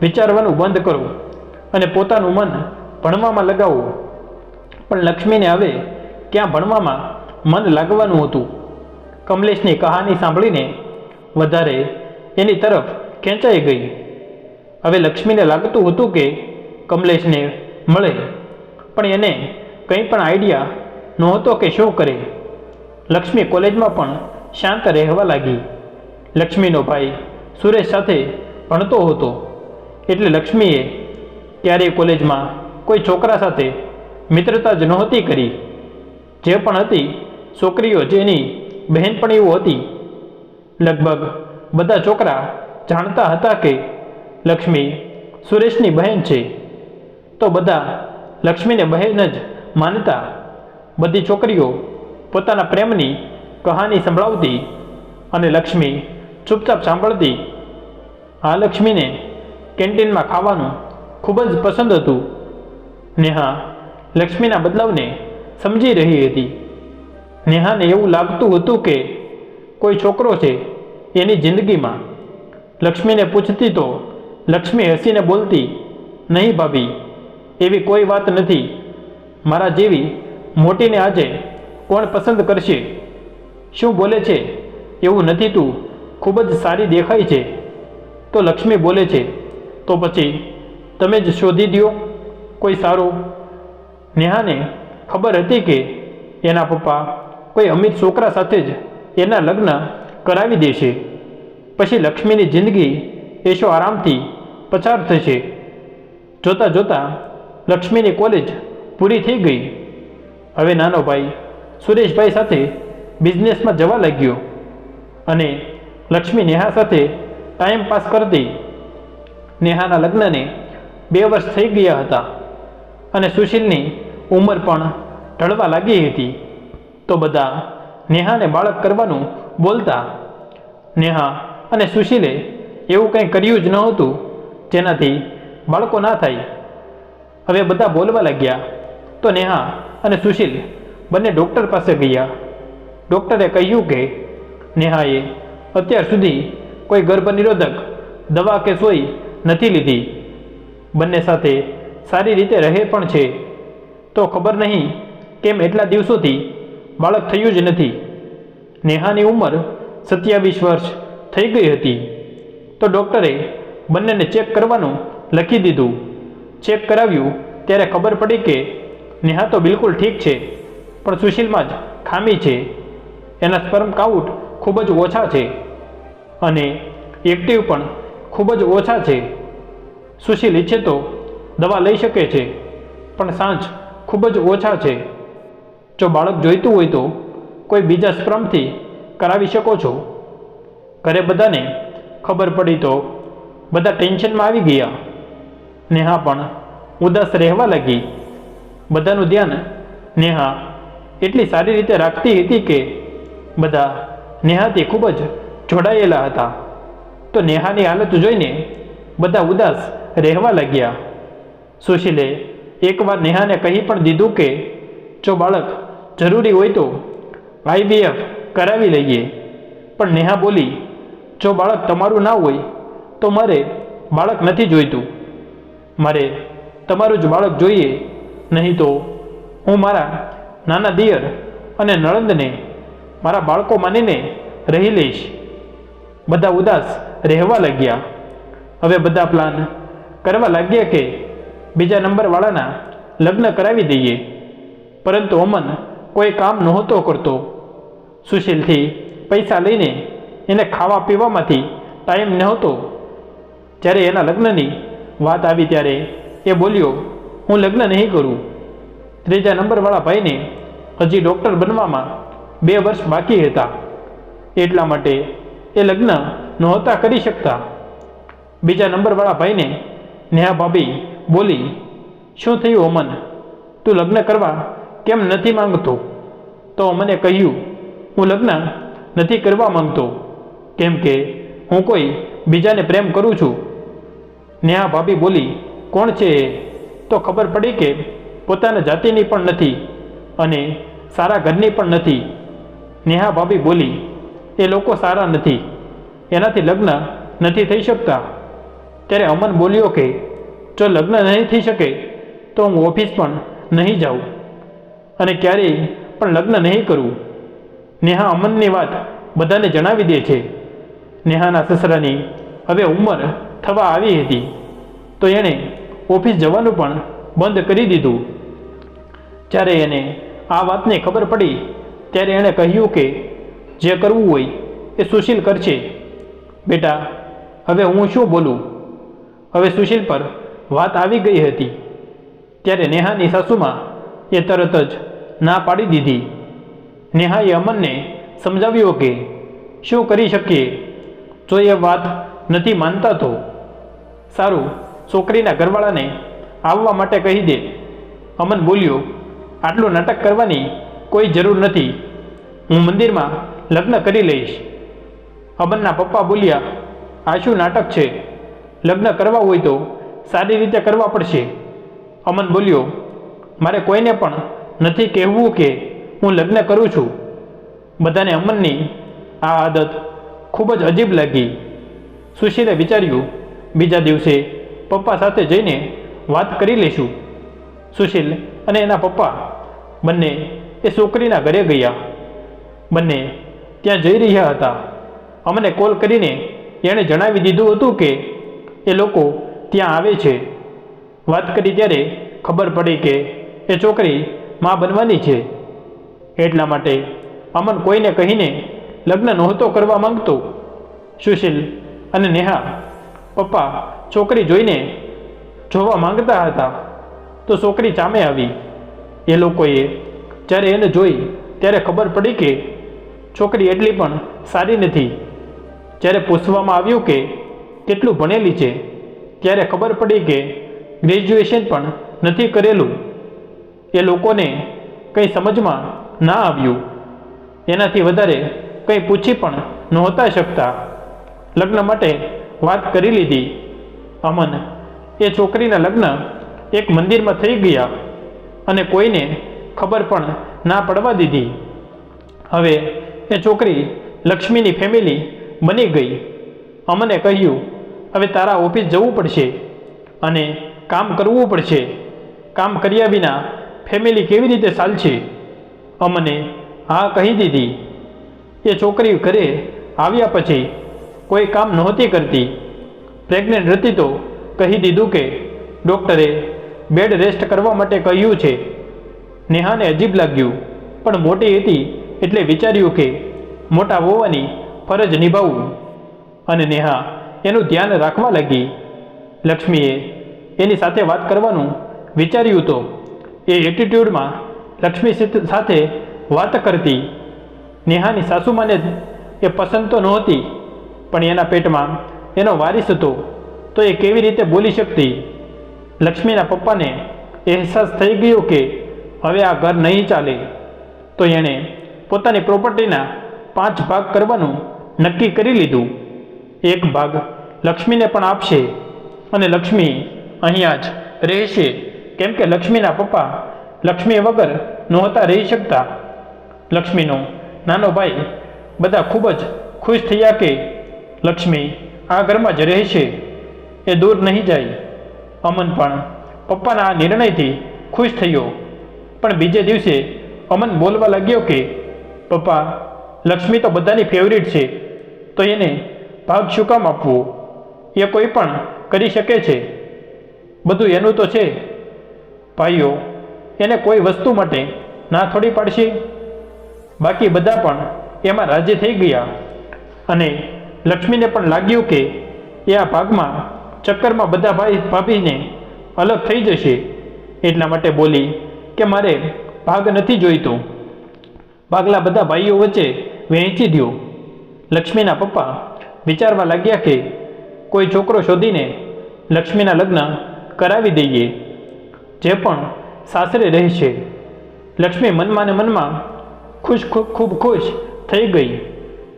વિચારવાનું બંધ કરો અને પોતાનું મન ભણવામાં લગાવો. પણ લક્ષ્મીને હવે ક્યાં ભણવામાં મન લાગવાનું હતું? કમલેશની કહાની સાંભળીને વધારે એની તરફ ખેંચાઈ ગઈ. હવે લક્ષ્મીને લાગતું હતું કે કમલેશને મળે, પણ એને કંઈ પણ આઈડિયા નહોતો કે શું કરે. લક્ષ્મી કોલેજમાં પણ શાંત રહેવા લાગી. લક્ષ્મીનો ભાઈ સુરેશ સાથે ભણતો હતો, એટલે લક્ષ્મીએ ક્યારેય કોલેજમાં કોઈ છોકરા સાથે મિત્રતા જ નહોતી કરી. જે પણ હતી છોકરીઓ જેની બહેનપણીઓ હતી. લગભગ બધા છોકરા જાણતા હતા કે લક્ષ્મી સુરેશની બહેન છે, તો બધા લક્ષ્મીને બહેન જ માનતા. બધી છોકરીઓ પોતાના પ્રેમની કહાની સંભળાવતી અને લક્ષ્મી ચૂપચાપ સાંભળતી. આ લક્ષ્મીને કેન્ટીનમાં ખાવાનું ખૂબ જ પસંદ હતું. નેહા લક્ષ્મીના બદલાવને સમજી રહી હતી. નેહાને એવું લાગતું હતું કે કોઈ છોકરો છે એની જિંદગીમાં. લક્ષ્મીને પૂછતી તો લક્ષ્મી હસીને બોલતી, નહીં ભાભી, એવી કોઈ વાત નથી. મારા જેવી મોટીને આજે કોણ પસંદ કરશે? શું બોલે છે? એવું નથી, તું ખૂબ જ સારી દેખાય છે. તો લક્ષ્મી બોલે છે, તો પછી તમે જ શોધી દો કોઈ સારું. નેહાને ખબર હતી કે એના પપ્પા કોઈ અમીર છોકરા સાથે જ એના લગ્ન કરાવી દેશે. પછી લક્ષ્મીની જિંદગી એશો આરામથી પસાર થશે. જોતાં જોતાં લક્ષ્મીની કોલેજ પૂરી થઈ ગઈ. હવે નાનો ભાઈ સુરેશભાઈ સાથે બિઝનેસમાં જવા લાગ્યો અને લક્ષ્મી નેહા સાથે ટાઈમ પાસ કરતી. નેહાના લગ્નને 2 વર્ષ થઈ ગયા હતા અને સુશીલની ઉંમર પણ ઢળવા લાગી હતી. તો બધા નેહાને બાળક કરવાનું બોલતા. નેહા અને સુશીલે એવું કંઈ કર્યું જ નહોતું જેનાથી બાળકો ના થાય. હવે બધા બોલવા લાગ્યા તો નેહા અને સુશીલ બંને ડૉક્ટર પાસે ગયા. ડૉક્ટરે કહ્યું કે નેહાએ અત્યાર સુધી કોઈ ગર્ભનિરોધક દવા કે સોય નથી લીધી. બંને સાથે સારી રીતે રહે પણ છે. તો ખબર નહીં કેમ એટલા દિવસોથી બાળક થયું જ નથી. નેહાની ઉંમર 27 વર્ષ થઈ ગઈ હતી. તો ડૉક્ટરે બંનેને ચેક કરવાનું લખી દીધું. ચેક કરાવ્યું ત્યારે ખબર પડી કે નેહા તો બિલકુલ ઠીક છે, પણ સુશીલમાં જ ખામી છે. એના સ્પર્મ કાઉન્ટ ખૂબ જ ઓછા છે અને એક્ટિવ પણ ખૂબ જ ઓછા છે. સુશીલ ઈચ્છે તો દવા લઈ શકે છે, પણ સાંજ ખૂબ જ ઓછા છે. જો બાળક જોઈતું હોય તો કોઈ બીજા સ્પર્મથી કરાવી શકો છો. ઘરે બધાને ખબર પડી તો બધા ટેન્શનમાં આવી ગયા. નેહા પણ ઉદાસ રહેવા લાગી. બધાનું ધ્યાન નેહા એટલી સારી રીતે રાખતી હતી કે બધા નેહાથી ખૂબ જ જોડાયેલા હતા. તો નેહાની હાલત જોઈને બધા ઉદાસ રહેવા લાગ્યા. સુશીલે એકવાર નેહાને કહી પણ દીધું કે જો બાળક જરૂરી હોય તો IVF કરાવી લઈએ. પણ નેહા બોલી, જો બાળક તમારું ના હોય તો મારે બાળક નથી જોઈતું. મારે તમારું જ બાળક જોઈએ, નહીં તો હું મારા નાના દિયર અને નણંદને મારા બાળકો માનીને રહી લઈશ. બધા ઉદાસ રહેવા લાગ્યા. હવે બધા પ્લાન કરવા લાગ્યા કે બીજા નંબરવાળાના લગ્ન કરાવી દઈએ. પરંતુ અમન કોઈ કામ નહોતો કરતો. સુશીલથી પૈસા લઈને એને ખાવા પીવામાંથી ટાઈમ નહોતો. જ્યારે એના લગ્નની વાત આવી ત્યારે એ બોલ્યો, હું લગ્ન નહીં કરું. ત્રીજા નંબરવાળા ભાઈને હજી ડૉક્ટર બનવામાં 2 વર્ષ બાકી હતા, એટલા માટે એ લગ્ન નહોતા કરી શકતા. બીજા નંબરવાળા ભાઈને નેહા ભાભી બોલી, શું થયું અમન, તું લગ્ન કરવા કેમ નથી માંગતો? તો અમને કહ્યું, હું લગ્ન નથી કરવા માંગતો કેમ કે હું કોઈ બીજાને પ્રેમ કરું છું. નેહા ભાભી બોલી, કોણ છે એ? તો ખબર પડી કે પોતાના જાતિની પણ નથી અને સારા ઘરની પણ નથી. નેહા ભાભી બોલી, એ લોકો સારા નથી, એનાથી લગ્ન નથી થઈ શકતા. ત્યારે અમન બોલ્યો કે જો લગ્ન નહીં થઈ શકે તો હું ઓફિસ પણ નહીં જાઉં અને ક્યારેય પણ લગ્ન નહીં કરું. નેહા અમનની વાત બધાને જણાવી દે છે. નેહાના સસરાની હવે ઉંમર થવા આવી હતી તો એણે ઓફિસ જવાનું પણ બંધ કરી દીધું. જ્યારે એને આ વાતની ખબર પડી ત્યારે એણે કહ્યું કે જે કરવું હોય એ સુશીલ કરશે. બેટા, હવે હું શું બોલું? હવે સુશીલ પર વાત આવી ગઈ હતી. ત્યારે નેહાની સાસુમાં એ તરત જ ના પાડી દીધી. નેહાએ અમનને સમજાવ્યો કે શું કરી શકીએ, જો એ વાત નથી માનતા તો સારું, છોકરીના ઘરવાળાને આવવા માટે કહી દે. અમન બોલ્યો, આટલું નાટક કરવાની કોઈ જરૂર નથી, હું મંદિરમાં લગ્ન કરી લઈશ. અમનના પપ્પા બોલ્યા, આ શું નાટક છે? લગ્ન કરવા હોય તો સારી રીતે કરવા પડશે. અમન બોલ્યો, મારે કોઈને પણ નથી કહેવું કે હું લગ્ન કરું છું. બધાને અમનની આ આદત ખૂબ જ અજીબ લાગી. સુશીલે વિચાર્યું, બીજા દિવસે પપ્પા સાથે જઈને વાત કરી લઈશું. સુશીલ અને એના પપ્પા બંને એ છોકરીના ઘરે ગયા. બંને ત્યાં જઈ રહ્યા હતા. અમને કોલ કરીને એણે જણાવી દીધું હતું કે એ લોકો ત્યાં આવે છે. વાત કરી ત્યારે ખબર પડી કે એ છોકરી માં બનવાની છે. એટલા માટે અમન કોઈને કહીને લગ્ન નહોતો કરવા માંગતો. સુશીલ અને નેહા પપ્પા છોકરી જોવા માંગતા હતા તો છોકરી સામે આવી. એ લોકોએ જ્યારે એને જોઈ ત્યારે ખબર પડી કે છોકરી એટલી પણ સારી નથી. જ્યારે પૂછવામાં આવ્યું કે કેટલું ભણેલી છે ત્યારે ખબર પડી કે ગ્રેજ્યુએશન પણ નથી કરેલું. એ લોકોને કંઈ સમજમાં ના આવ્યું. એનાથી વધારે કંઈ પૂછી પણ નહોતા શકતા. લગ્ન માટે વાત કરી લીધી. અમન એ છોકરીના લગ્ન એક મંદિરમાં થઈ ગયા અને કોઈને ખબર પણ ના પડવા દીધી. હવે એ છોકરી લક્ષ્મીની ફેમિલી બની ગઈ. અમને કહ્યું, હવે તારા ઓફિસ જવું પડશે અને કામ કરવું પડશે. કામ કર્યા વિના ફેમિલી કેવી રીતે ચાલશે? અમને હા કહી દીધી. એ છોકરી ઘરે આવ્યા પછી કોઈ કામ નહોતી કરતી. પ્રેગ્નન્ટ હતી તો કહી દીધું કે ડૉક્ટરે બેડ રેસ્ટ કરવા માટે કહ્યું છે. નેહાને અજીબ લાગ્યું, પણ મોટી હતી એટલે વિચાર્યું કે મોટા હોવાની ફરજ નિભાવવું અને નેહા એનું ધ્યાન રાખવા લાગી. લક્ષ્મીએ એની સાથે વાત કરવાનું વિચાર્યું તો એ એટીટ્યૂડમાં લક્ષ્મી સાથે વાત કરતી. નેહાની સાસુમાને એ પસંદ તો નહોતી, પણ એના પેટમાં એનો વારિસ હતો તો એ કેવી રીતે બોલી શકતી? લક્ષ્મીના પપ્પાને અહેસાસ થઈ ગયો કે હવે આ ઘર નહીં ચાલે, તો એણે પોતાની પ્રોપર્ટીના 5 ભાગ કરવાનું નક્કી કરી લીધું. એક ભાગ લક્ષ્મીને પણ આપશે અને લક્ષ્મી અહીંયા જ રહેશે, કેમ કે લક્ષ્મીના પપ્પા લક્ષ્મી વગર નહોતા રહી શકતા. લક્ષ્મીનો નાનો ભાઈ બધા ખૂબ જ ખુશ થયા કે લક્ષ્મી આ ઘરમાં જ રહેશે, એ દૂર નહીં જાય. અમન પણ પપ્પાના આ નિર્ણયથી ખુશ થયો. પણ બીજે દિવસે અમન બોલવા લાગ્યો કે પપ્પા, લક્ષ્મી તો બધાની ફેવરિટ છે, તો એને ભાગ શું કામ આપવો? એ કોઈ પણ કરી શકે છે, બધું એનું તો છે. ભાઈઓ એને કોઈ વસ્તુ માટે ના થોડી પાડશે? બાકી બધા પણ એમાં રાજી થઈ ગયા અને લક્ષ્મીને પણ લાગ્યું કે એ આ ભાગમાં ચક્કરમાં બધા ભાભીને અલગ થઈ જશે. એટલા માટે બોલી કે મારે ભાગ નથી જોઈતો, ભાગલા બધા ભાઈઓ વચ્ચે વહેંચી દો. લક્ષ્મીના પપ્પા વિચારવા લાગ્યા કે કોઈ છોકરો શોધીને લક્ષ્મીના લગ્ન કરાવી દઈએ, જે પણ સાસરે રહેશે. લક્ષ્મી મનમાં ને મનમાં ખૂબ ખુશ થઈ ગઈ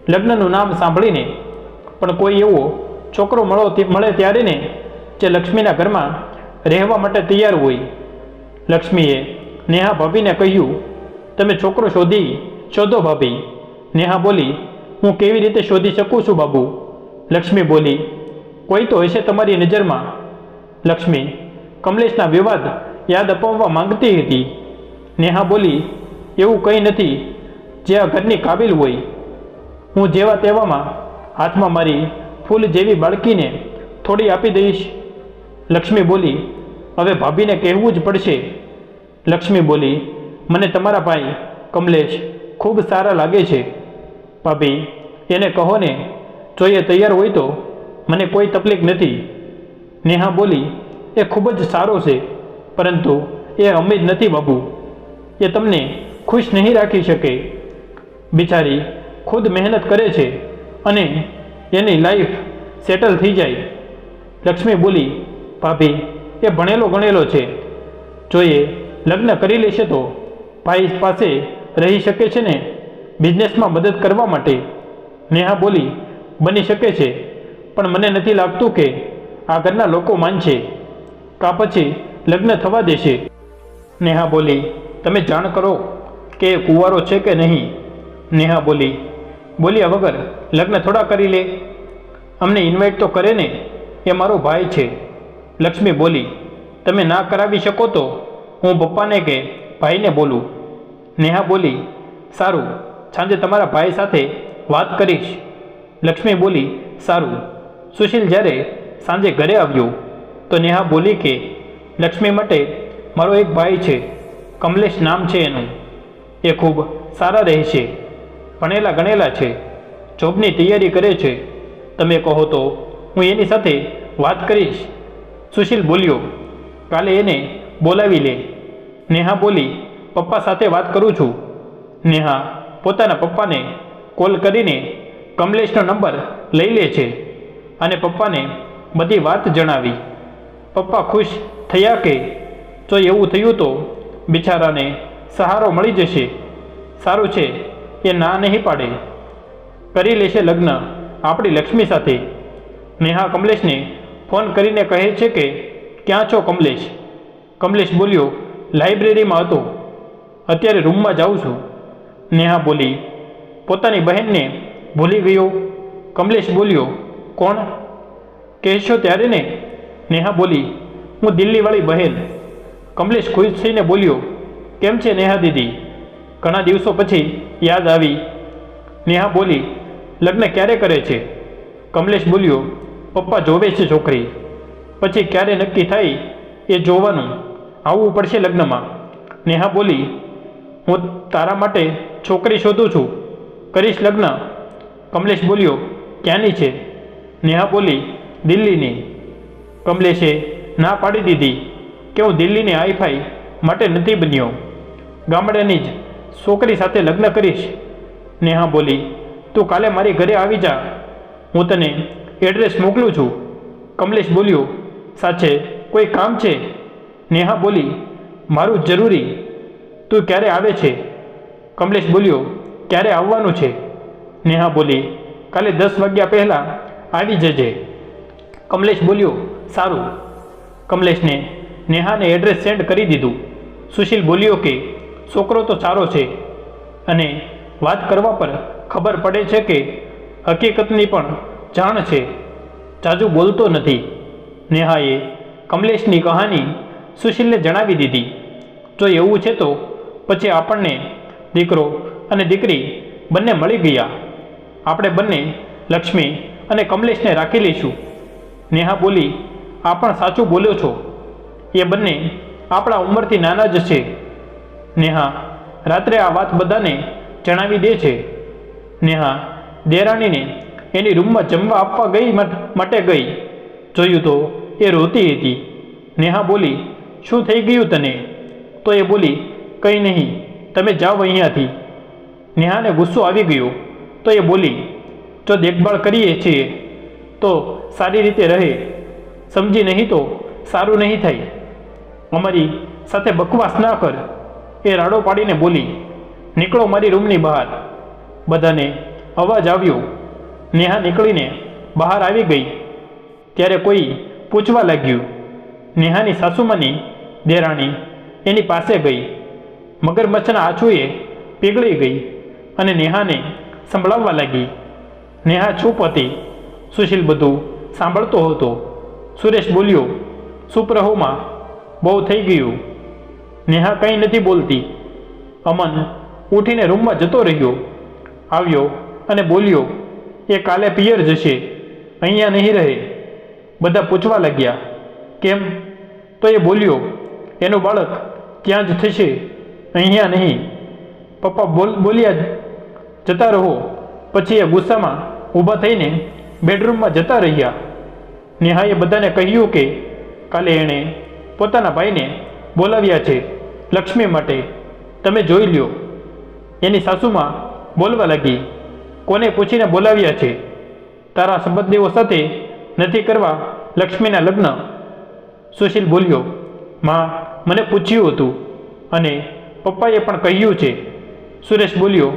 લગ્નનું નામ સાંભળીને. પણ કોઈ એવો છોકરો મળે ત્યારે ને જે લક્ષ્મીના ઘરમાં રહેવા માટે તૈયાર હોય. લક્ષ્મીએ નેહા ભાભીને કહ્યું, તમે છોકરો શોધો ભાભી. નેહા બોલી, હું કેવી રીતે શોધી શકું છું બાબુ? લક્ષ્મી બોલી, કોઈ તો હશે તમારી નજરમાં. લક્ષ્મી કમલેશના વિવાદ યાદ અપાવવા માંગતી હતી. નેહા બોલી, એવું કંઈ નથી જે આ ઘરની કાબિલ હોય. હું જેવા તેવામાં હાથમાં મારી ફૂલ જેવી બાળકીને થોડી આપી દઈશ. લક્ષ્મી બોલી, હવે ભાભીને કહેવું જ પડશે. લક્ષ્મી બોલી, મને તમારા ભાઈ કમલેશ ખૂબ સારા લાગે છે ભાભી, એને કહો ને, જો એ તૈયાર હોય તો મને કોઈ તકલીફ નથી. નેહા બોલી, એ ખૂબ જ સારો છે, પરંતુ એ અમીર નથી બાબુ. એ તમને ખુશ નહીં રાખી શકે. બિચારી ખુદ મહેનત કરે છે અને એની લાઈફ સેટલ થઈ જાય. લક્ષ્મી બોલી, ભાભી એ ભણેલો ગણેલો છે, જો એ લગ્ન કરી લેશે તો ભાઈ પાસે રહી શકે છે ને બિઝનેસમાં મદદ કરવા માટે. નેહા બોલી, બની શકે છે, પણ મને નથી લાગતું કે આ ઘરના લોકો માનશે, કાં પછી લગ્ન થવા દેશે. નેહા બોલી, તમે જાણ કરો કે એ કુંવારો છે કે નહીં. નેહા બોલ્યા વગર લગ્ન થોડા કરી લે? અમને ઇન્વાઇટ તો કરે ને, એ મારો ભાઈ છે. લક્ષ્મી બોલી, તમે ના કરાવી શકો તો હું પપ્પાને કે ભાઈને બોલું. નેહા બોલી, સારું, સાંજે તમારા ભાઈ સાથે વાત કરીશ. લક્ષ્મી બોલી, સારું. સુશીલ જ્યારે સાંજે ઘરે આવ્યો તો નેહા બોલી કે લક્ષ્મી માટે મારો એક ભાઈ છે, કમલેશ નામ છે એનું. એ ખૂબ સારા રહેશે, ભણેલા ગણેલા છે, જોબની તૈયારી કરે છે. તમે કહો તો હું એની સાથે વાત કરીશ. સુશીલ બોલ્યો, કાલે એને બોલાવી લે. નેહા બોલી, પપ્પા સાથે વાત કરું છું. નેહા પોતાના પપ્પાને કોલ કરીને કમલેશનો નંબર લઈ લે છે અને પપ્પાને બધી વાત જણાવી. પપ્પા ખુશ થયા કે જો એવું થયું તો બિચારાને સહારો મળી જશે. સારું છે, એ ના નહીં પાડે, કરી લેશે લગ્ન આપણી લક્ષ્મી સાથે. નેહા કમલેશને ફોન કરીને કહે છે કે ક્યાં છો કમલેશ? કમલેશ બોલ્યો, લાઇબ્રેરીમાં હતો, અત્યારે રૂમમાં જાઉં છું. નેહા બોલી, પોતાની બહેનને ભૂલી ગયો? કમલેશ બોલ્યો, કોણ? કહેશો ત્યારે ને. નેહા બોલી, હું દિલ્હીવાળી બહેન. કમલેશ ખુશ થઈને બોલ્યો, કેમ છે નેહા દીદી? ઘણા દિવસો પછી યાદ આવી. નેહા બોલી, લગ્ન ક્યારે કરે છે? કમલેશ બોલ્યો, પપ્પા જોવે છે છોકરી, પછી ક્યારે નક્કી થાય એ જોવાનું, આવવું પડશે લગ્નમાં. નેહા બોલી, હું તારા માટે છોકરી શોધું છું, કરીશ લગ્ન? કમલેશ બોલ્યો, ક્યાંની છે? નેહા બોલી, દિલ્હીની. કમલેશે ના પાડી દીધી કે હું દિલ્હીની હાઈફાઈ માટે નથી બન્યો, ગામડાની જ છોકરી સાથે લગ્ન કરીશ. નેહા બોલી, તું કાલે મારી ઘરે આવી જા, હું તને એડ્રેસ મોકલું છું. કમલેશ બોલ્યો, સાચે કોઈ કામ છે? નેહા બોલી, મારું જરૂરી. તું ક્યારે આવે છે? કમલેશ બોલ્યો, ક્યારે આવવાનું છે? નેહા બોલી, કાલે 10 વાગ્યા પહેલાં આવી જજે. કમલેશ બોલ્યો, સારું. કમલેશને નેહાને એડ્રેસ સેન્ડ કરી દીધું. સુશીલ બોલ્યો કે છોકરો તો સારો છે અને વાત કરવા પર ખબર પડે છે કે હકીકતની પણ જાણ છે, જાજુ બોલતો નથી. નેહાએ કમલેશની કહાની સુશીલને જણાવી દીધી. જો એવું છે તો પછી આપણને દીકરો અને દીકરી બંને મળી ગયા. આપણે બંને લક્ષ્મી અને કમલેશને રાખી લઈશું. નેહા બોલી, આ પણ સાચું બોલ્યો છો, એ બંને આપણા ઉંમરથી નાના જ છે. નેહા રાત્રે આ વાત બધાને જણાવી દે છે. નેહા દેરાણીને એની રૂમમાં જમવા આપવા માટે ગઈ. જોયું તો એ રોતી હતી. નેહા બોલી, શું થઈ ગયું તને? તો એ બોલી, કંઈ નહીં, તમે જાઓ અહીંયાથી. નેહાને ગુસ્સો આવી ગયો તો એ બોલી, જો દેખભાળ કરીએ છીએ તો સારી રીતે રહે, સમજી નહીં તો સારું નહીં થાય. અમારી સાથે બકવાસ ના કર, એ રાડો પાડીને બોલી. નીકળો મારી રૂમની બહાર. બધાને અવાજ આવ્યો. નેહા નીકળીને બહાર આવી ગઈ ત્યારે કોઈ પૂછવા લાગ્યું. નેહાની સાસુમાની દેરાણી એની પાસે ગઈ. મગરમચ્છના આંચુએ પીગળી ગઈ અને નેહાને સંભળાવવા લાગી. નેહા ચૂપ હતી. સુશીલ બધું સાંભળતો હતો. સુરેશ બોલ્યો, ચૂપ રહોમાં, બહુ થઈ ગયું. નેહા કંઈ નથી બોલતી. અમન ઉઠીને રૂમમાં જતો રહ્યો. આવ્યો અને બોલ્યો, એ કાલે પિયર જશે, અહીંયા નહીં રહે. બધા પૂછવા લાગ્યા, કેમ? તો એ બોલ્યો, એનું બાળક ત્યાં જ થશે, અહીંયા નહીં. પપ્પા બોલ્યા જતા રહો. પછી એ ગુસ્સામાં ઊભા થઈને બેડરૂમમાં જતા રહ્યા. નેહાએ બધાને કહ્યું કે કાલે એણે પોતાના ભાઈને બોલાવ્યા છે લક્ષ્મી માટે, તમે જોઈ લ્યો. એની સાસુમાં બોલવા લાગી, કોને પૂછીને બોલાવ્યા છે? તારા સંબંધીઓ સાથે નથી કરવા લક્ષ્મીના લગ્ન? સુશીલ બોલ્યો, માં, મને પૂછ્યું હતું અને પપ્પાએ પણ કહ્યું છે. સુરેશ બોલ્યો,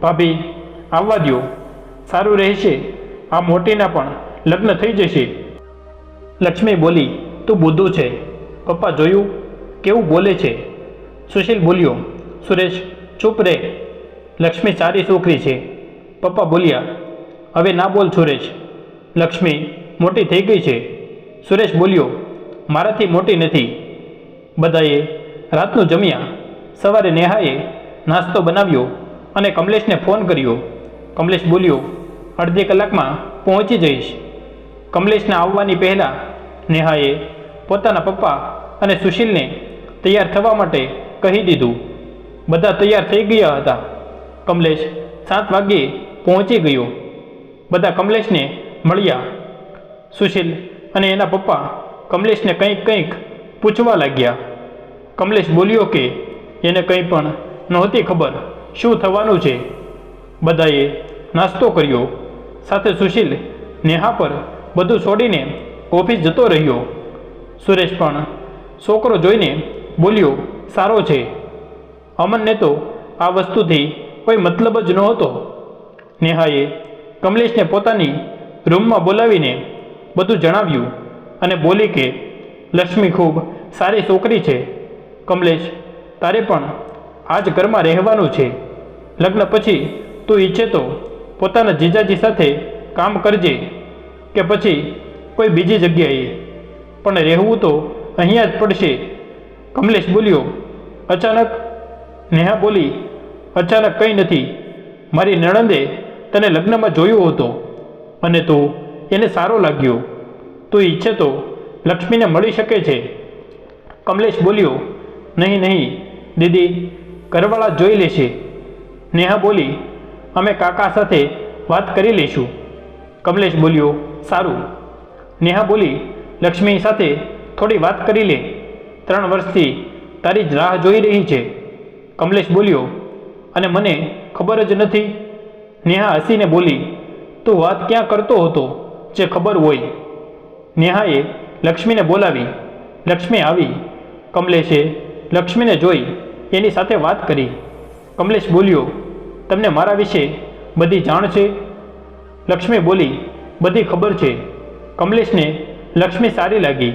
ભાભી આવવા દ્યો, સારું રહેશે, આ મોટીના પણ લગ્ન થઈ જશે. લક્ષ્મી બોલી, તું બુદ્ધું છે, પપ્પા જોયું કેવું બોલે છે. સુશીલ બોલ્યો, સુરેશ ચૂપ રહે, લક્ષ્મી સારી છોકરી છે. પપ્પા બોલ્યા, હવે ના બોલ સુરેશ, લક્ષ્મી મોટી થઈ ગઈ છે. સુરેશ બોલ્યો, મારાથી મોટી નથી. બધાએ રાતનું જમ્યા. સવારે નેહાએ નાસ્તો બનાવ્યો અને કમલેશને ફોન કર્યો. કમલેશ બોલ્યો, અડધી કલાકમાં પહોંચી જઈશ. કમલેશના આવવાની પહેલાં નેહાએ પોતાના પપ્પા અને સુશીલને તૈયાર થવા માટે કહી દીધું. બધા તૈયાર થઈ ગયા હતા. કમલેશ 7 વાગ્યે પહોંચી ગયો. બધા કમલેશને મળ્યા. સુશીલ અને એના પપ્પા કમલેશને કંઈક પૂછવા લાગ્યા. કમલેશ બોલ્યો કે એને કંઈ પણ નહોતી ખબર શું થવાનું છે. બધાએ નાસ્તો કર્યો. સાથે સુશીલ નેહા પર બધું છોડીને ઓફિસ જતો રહ્યો. સુરેશ પણ છોકરો જોઈને બોલ્યો, સારો છે. અમનને તો આ વસ્તુથી કોઈ મતલબ જ નહોતો. નેહાએ કમલેશને પોતાની રૂમમાં બોલાવીને બધું જણાવ્યું અને બોલી કે લક્ષ્મી ખૂબ સારી છોકરી છે. કમલેશ, તારે પણ આ જ ઘરમાં રહેવાનું છે. લગ્ન પછી તું ઈચ્છે તો પોતાના જીજાજી સાથે કામ કરજે કે પછી કોઈ બીજી જગ્યાએ, પણ રહેવું તો અહીંયા જ પડશે. કમલેશ બોલ્યો, અચાનક? નેહા બોલી, અચાનક કંઈ નથી. મારી નણંદે તને લગ્નમાં જોયો હતો અને તું એને સારો લાગ્યો. તું ઈચ્છે તો લક્ષ્મીને મળી શકે છે. કમલેશ બોલ્યો, નહીં દીદી, ઘરવાળા જોઈ લેશે. નેહા બોલી, અમે કાકા સાથે વાત કરી લઈશું. કમલેશ બોલ્યો, સારું. નેહા બોલી, લક્ષ્મી સાથે થોડી વાત કરી લે, 3 વર્ષથી તારી જ રાહ જોઈ રહી છે. કમલેશ બોલ્યો, અને મને ખબર જ નથી. નેહા હસીને બોલી, તું વાત ક્યાં કરતો હતો જે ખબર હોય? નેહાએ લક્ષ્મીને બોલાવી. લક્ષ્મી આવી. કમલેશે લક્ષ્મીને જોઈ એની સાથે વાત કરી. કમલેશ બોલ્યો, તમને મારા વિશે બધી જાણ છે? લક્ષ્મી બોલી, બધી ખબર છે. કમલેશને લક્ષ્મી સારી લાગી.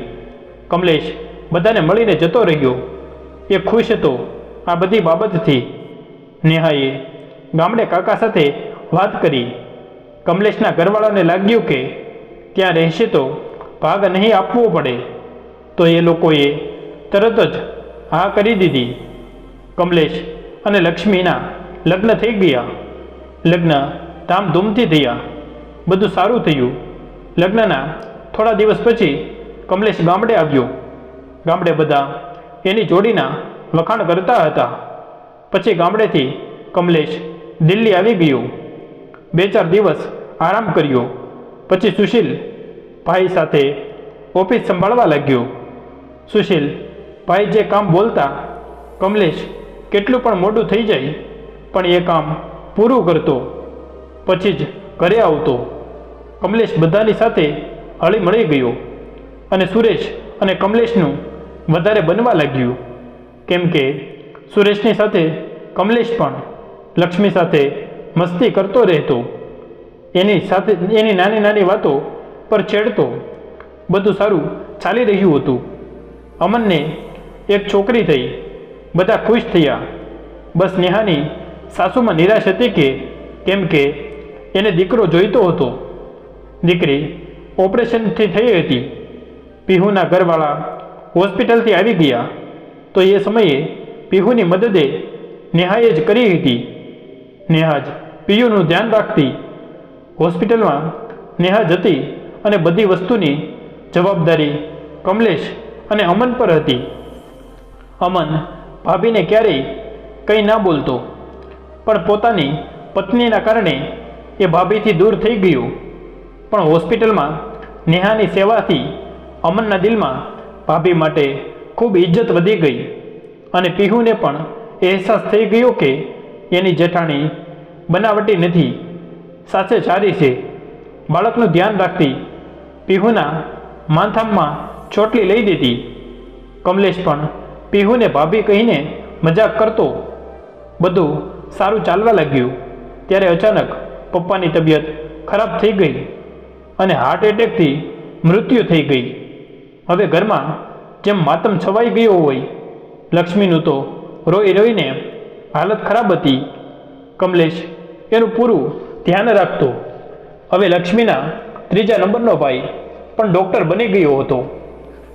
કમલેશ બધાને મળીને જતો રહ્યો. એ ખુશ હતો આ બધી બાબતથી. નેહાએ ગામડે કાકા સાથે વાત કરી. કમલેશના ઘરવાળાને લાગ્યું કે ત્યાં રહેશે તો ભાગ નહીં આપવો પડે, તો એ લોકોએ તરત જ હા કરી દીધી. કમલેશ અને લક્ષ્મીના લગ્ન થઈ ગયા. લગ્ન ધામધૂમથી થયા. બધું સારું થયું. લગ્નના થોડા દિવસ પછી કમલેશ ગામડે આવ્યો. ગામડે બધા એની જોડીના વખાણ કરતા હતા. પછી ગામડેથી કમલેશ દિલ્હી આવી ગયો. 2-4 દિવસ આરામ કર્યો. પછી સુશીલ ભાઈ સાથે ઓફિસ સંભાળવા લાગ્યો. સુશીલ ભાઈ જે કામ બોલતા, કમલેશ કેટલું પણ મોડું થઈ જાય પણ એ કામ પૂરું કરતો, પછી જ ઘરે આવતો. કમલેશ બધાની સાથે હળી મળી ગયો અને સુરેશ અને કમલેશનું વધારે બનવા લાગ્યું, કેમ કે સુરેશની સાથે કમલેશ પણ લક્ષ્મી સાથે મસ્તી કરતો રહેતો, એની નાની નાની વાતો પર છેડતો. બધું સારું ચાલી રહ્યું હતું. અમનને એક છોકરી થઈ, બધા ખુશ થયા. બસ નેહાની સાસુમાં નિરાશ હતી, કેમ કે એને દીકરો જોઈતો હતો. દીકરી ઓપરેશનથી થઈ હતી. પીહુના ઘરવાળા હોસ્પિટલથી આવી ગયા તો એ સમયે પીહુની મદદે નેહાએ જ કરી હતી. નેહા જ પીયુનું ધ્યાન રાખતી. હોસ્પિટલમાં નેહા જતી અને બધી વસ્તુની જવાબદારી કમલેશ અને અમન પર હતી. અમન ભાભીને ક્યારેય કંઈ ના બોલતો, પણ પોતાની પત્નીના કારણે એ ભાભીથી દૂર થઈ ગયો. પણ હોસ્પિટલમાં નેહાની સેવાથી અમનના દિલમાં ભાભી માટે ખૂબ ઇજ્જત વધી ગઈ અને પીહુને પણ અહેસાસ થઈ ગયો કે એની જેઠાણી બનાવટી નથી, સાચે સારી છે. બાળકનું ધ્યાન રાખતી, પીહુના માથામાં ચોટલી લઈ દેતી. કમલેશ પણ પીહુને ભાભી કહીને મજાક કરતો. બધું સારું ચાલવા લાગ્યું ત્યારે અચાનક પપ્પાની તબિયત ખરાબ થઈ ગઈ અને હાર્ટ એટેકથી મૃત્યુ થઈ ગઈ. હવે ઘરમાં જેમ માતમ છવાઈ ગયો હોય. લક્ષ્મીનું તો રોઈ રોઈને હાલત ખરાબ હતી. કમલેશ એનું પૂરું ધ્યાન રાખતો. હવે લક્ષ્મીના ત્રીજા નંબરનો ભાઈ પણ ડૉક્ટર બની ગયો હતો,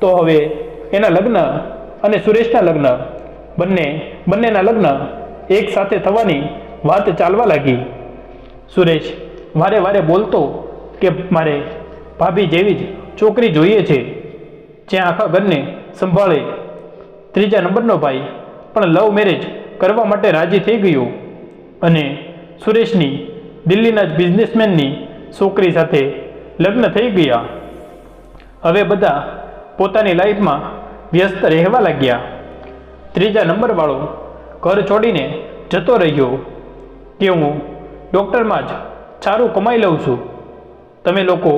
તો હવે એના લગ્ન અને સુરેશના લગ્ન બંનેના લગ્ન એક સાથે થવાની વાત ચાલવા લાગી. સુરેશ વારે વારે બોલતો કે મારે ભાભી જેવી જ છોકરી જોઈએ છે, જ્યાં આખા ઘરને સંભાળે. ત્રીજા નંબરનો ભાઈ પણ લવ મેરેજ કરવા માટે રાજી થઈ ગયો અને સુરેશની દિલ્હીના જ બિઝનેસમેનની છોકરી સાથે લગ્ન થઈ ગયા. હવે બધા પોતાની લાઈફમાં વ્યસ્ત રહેવા લાગ્યા. ત્રીજા નંબરવાળો ઘર છોડીને જતો રહ્યો કે હું ડૉક્ટરમાં જ સારું કમાઈ લઉં છું, તમે લોકો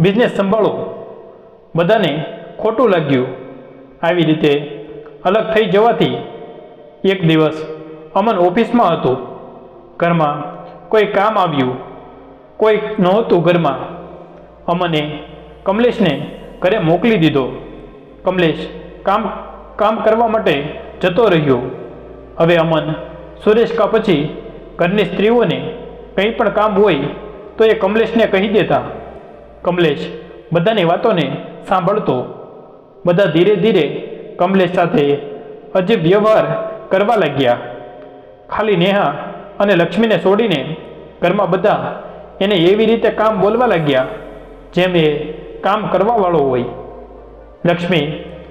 બિઝનેસ સંભાળો. બધાને ખોટું લાગ્યું. આવી રીતે અલગ થઈ જવાથી એક દિવસ અમન ઓફિસમાં હતો. ઘરમાં કોઈ કામ આવ્યું, કોઈ નહોતું ઘરમાં. અમને કમલેશને ઘરે મોકલી દીધો. કમલેશ કામ કરવા માટે જતો રહ્યો. હવે અમન સુરેશ કા પછી ઘરની સ્ત્રીઓને કંઈ પણ કામ હોય તો એ કમલેશને કહી દેતા. કમલેશ બધાની વાતોને સાંભળતો. બધા ધીરે ધીરે કમલેશ સાથે અજીબ વ્યવહાર કરવા લાગ્યા. ખાલી નેહા અને લક્ષ્મીને છોડીને ઘરમાં બધા એને એવી રીતે કામ બોલવા લાગ્યા જેમ એ કામ કરવાવાળો હોય. લક્ષ્મી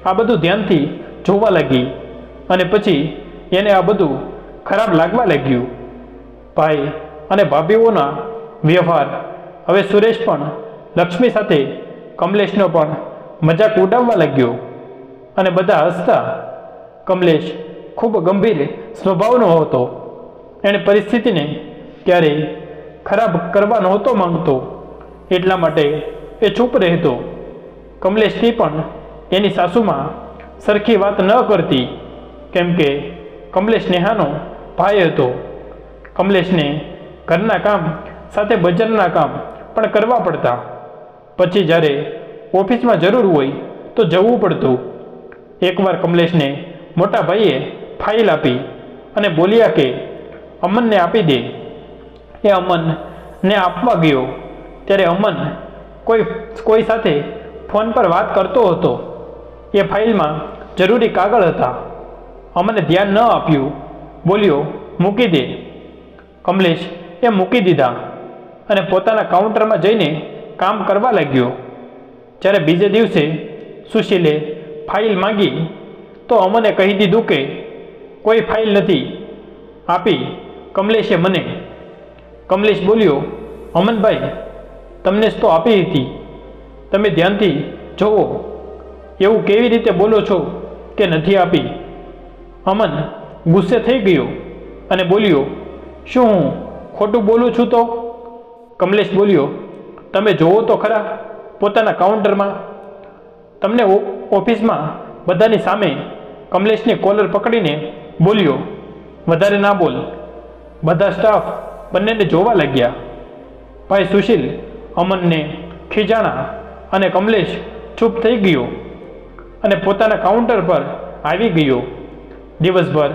આ બધું ધ્યાનથી જોવા લાગી અને પછી એને આ બધું ખરાબ લાગવા લાગ્યું. ભાઈ અને ભાભીઓના વ્યવહાર. હવે સુરેશ પણ લક્ષ્મી સાથે કમલેશનો પણ મજાક ઉડાવવા લાગ્યો અને બધા હસતા. કમલેશ ખૂબ ગંભીર સ્વભાવનો હતો. એણે પરિસ્થિતિને ક્યારેય ખરાબ કરવા નહોતો માંગતો, એટલા માટે એ ચૂપ રહેતો. કમલેશથી પણ એની સાસુમાં સરખી વાત ન કરતી, કેમ કે કમલેશ નેહાનો ભાઈ હતો. કમલેશને ઘરના કામ સાથે બજારના કામ પણ કરવા પડતા. પછી જ્યારે ઓફિસમાં જરૂર હોય તો જવું પડતું. એકવાર કમલેશને મોટા ભાઈએ ફાઇલ આપી અને બોલ્યા કે અમનને આપી દે. એ અમનને આપવા ગયો ત્યારે અમન કોઈ સાથે ફોન પર વાત કરતો હતો. એ ફાઇલમાં જરૂરી કાગળ હતા. અમને ધ્યાન ન આપ્યું. બોલ્યો મૂકી દે. કમલેશ એ મૂકી દીધા અને પોતાના કાઉન્ટરમાં જઈને કામ કરવા લાગ્યો. જ્યારે બીજે દિવસે સુશીલે ફાઇલ માંગી તો અમને કહી દીધું કે કોઈ ફાઇલ નથી આપી કમલેશે મને. કમલેશ બોલ્યો, અમનભાઈ તમને જ તો આપી હતી, તમે ધ્યાનથી જોવો. એવું કેવી રીતે બોલો છો કે નથી આપી? અમન ગુસ્સે થઈ ગયો અને બોલ્યો, શું હું ખોટું બોલું છું તો? કમલેશ બોલ્યો, તમે જોવો તો ખરા પોતાના કાઉન્ટરમાં. તમને ઓફિસમાં બધાની સામે કમલેશની કોલર પકડીને બોલ્યો, વધારે ના બોલ. બધા સ્ટાફ બંનેને જોવા લાગ્યા. ભાઈ સુશીલ અમનને ખીજાણા અને કમલેશ ચૂપ થઈ ગયો અને પોતાના કાઉન્ટર પર આવી ગયો. દિવસભર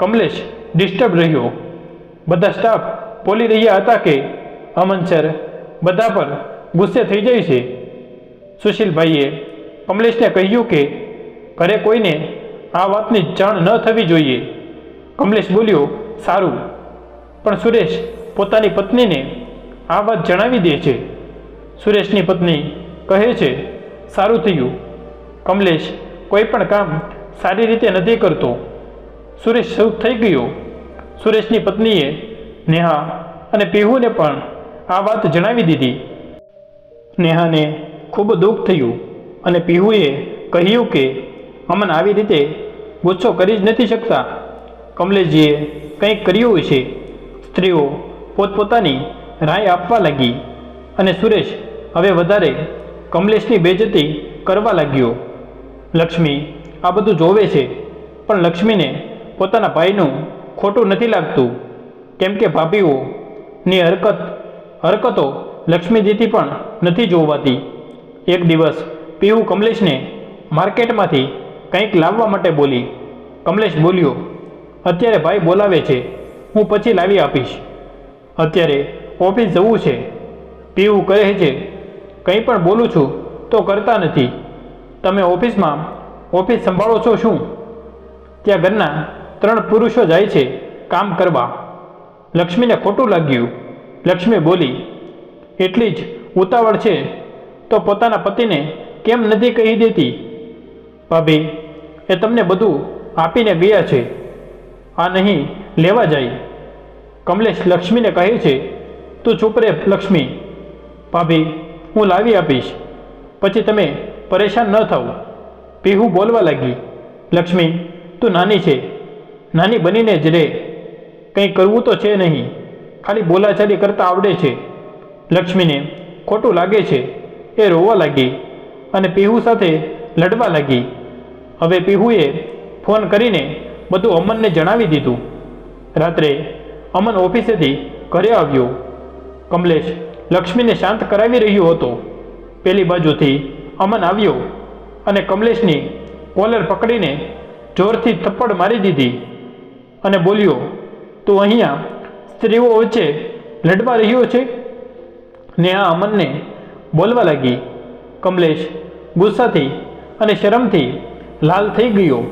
કમલેશ ડિસ્ટર્બ રહ્યો. બધા સ્ટાફ બોલી રહ્યા હતા કે અમન સર બધા પર ગુસ્સે થઈ જાય છે. સુશીલભાઈએ કમલેશને કહ્યું કે ઘરે કોઈને આ વાતની જાણ ન થવી જોઈએ. કમલેશ બોલ્યો, સારું, પણ સુરેશ પોતાની પત્નીને આ વાત જણાવી દે છે. સુરેશની પત્ની કહે છે, સારું થયું. કમલેશ કોઈ પણ કામ સારી રીતે નથી કરતો. સુરેશ સૌ થઈ ગયો. સુરેશની પત્નીએ નેહા અને પીહુને પણ આ વાત જણાવી દીધી. નેહાને ખૂબ દુઃખ થયું અને પીહુએ કહ્યું કે અમન આવી રીતે ગુસ્સો કરી જ નથી શકતા. કમલેશજીએ કંઈક કર્યું હશે. સ્ત્રીઓ પોતપોતાની રાય આપવા લાગી અને સુરેશ હવે વધારે કમલેશની બેઇજ્જતી કરવા લાગ્યો. લક્ષ્મી આ બધું જોવે છે, પણ લક્ષ્મીને પોતાના ભાઈનું ખોટું નથી લાગતું, કેમ કે ભાભીઓની હરકતો લક્ષ્મીજીથી પણ નથી જોવાતી. એક દિવસ પીહુ કમલેશને માર્કેટમાંથી કંઈક લાવવા માટે બોલી. કમલેશ બોલ્યો, અત્યારે ભાઈ બોલાવે છે, હું પછી લાવી આપીશ. અત્યારે ઓફિસ જવું છે. પીહુ કહે છે, કંઈ પણ બોલું છું તો કરતા નથી. તમે ઓફિસ સંભાળો છો શું? ત્યાં ઘરના 3 પુરુષો જાય છે કામ કરવા. લક્ષ્મીને ખોટું લાગ્યું. લક્ષ્મી બોલી, એટલી જ ઉતાવળ છે તો પોતાના પતિને કેમ નથી કહી દેતી? ભાભી એ તમને બધું આપીને ગયા છે, આ નહીં લેવા જાય. કમલેશ લક્ષ્મીને કહે છે, તું ચૂપ રહે લક્ષ્મી. ભાભી હું લાવી આપીશ, પછી તમે પરેશાન ન થાવ. પીહુ બોલવા લાગી, લક્ષ્મી તું નાની છે, નાની બનીને જ રહે. કંઈ કરવું તો છે નહીં, ખાલી બોલાચાલી કરતા આવડે છે. લક્ષ્મીને ખોટું લાગે છે. એ રોવા લાગી અને પીહુ સાથે લડવા લાગી. હવે પીહુએ ફોન કરીને બધું અમનને જણાવી દીધું. રાત્રે અમન ઓફિસેથી ઘરે આવ્યો. કમલેશ લક્ષ્મીને શાંત કરાવી રહ્યો હતો. પેલી બાજુથી અમન આવ્યો અને કમલેશની કોલર પકડીને જોરથી થપ્પડ મારી દીધી અને બોલ્યો, તું અહીંયા સ્ત્રીઓ વચ્ચે લડવા રહ્યો છે? નેહા અમનને બોલવા લાગી. કમલેશ ગુસ્સાથી અને શરમથી લાલ થઈ ગયો.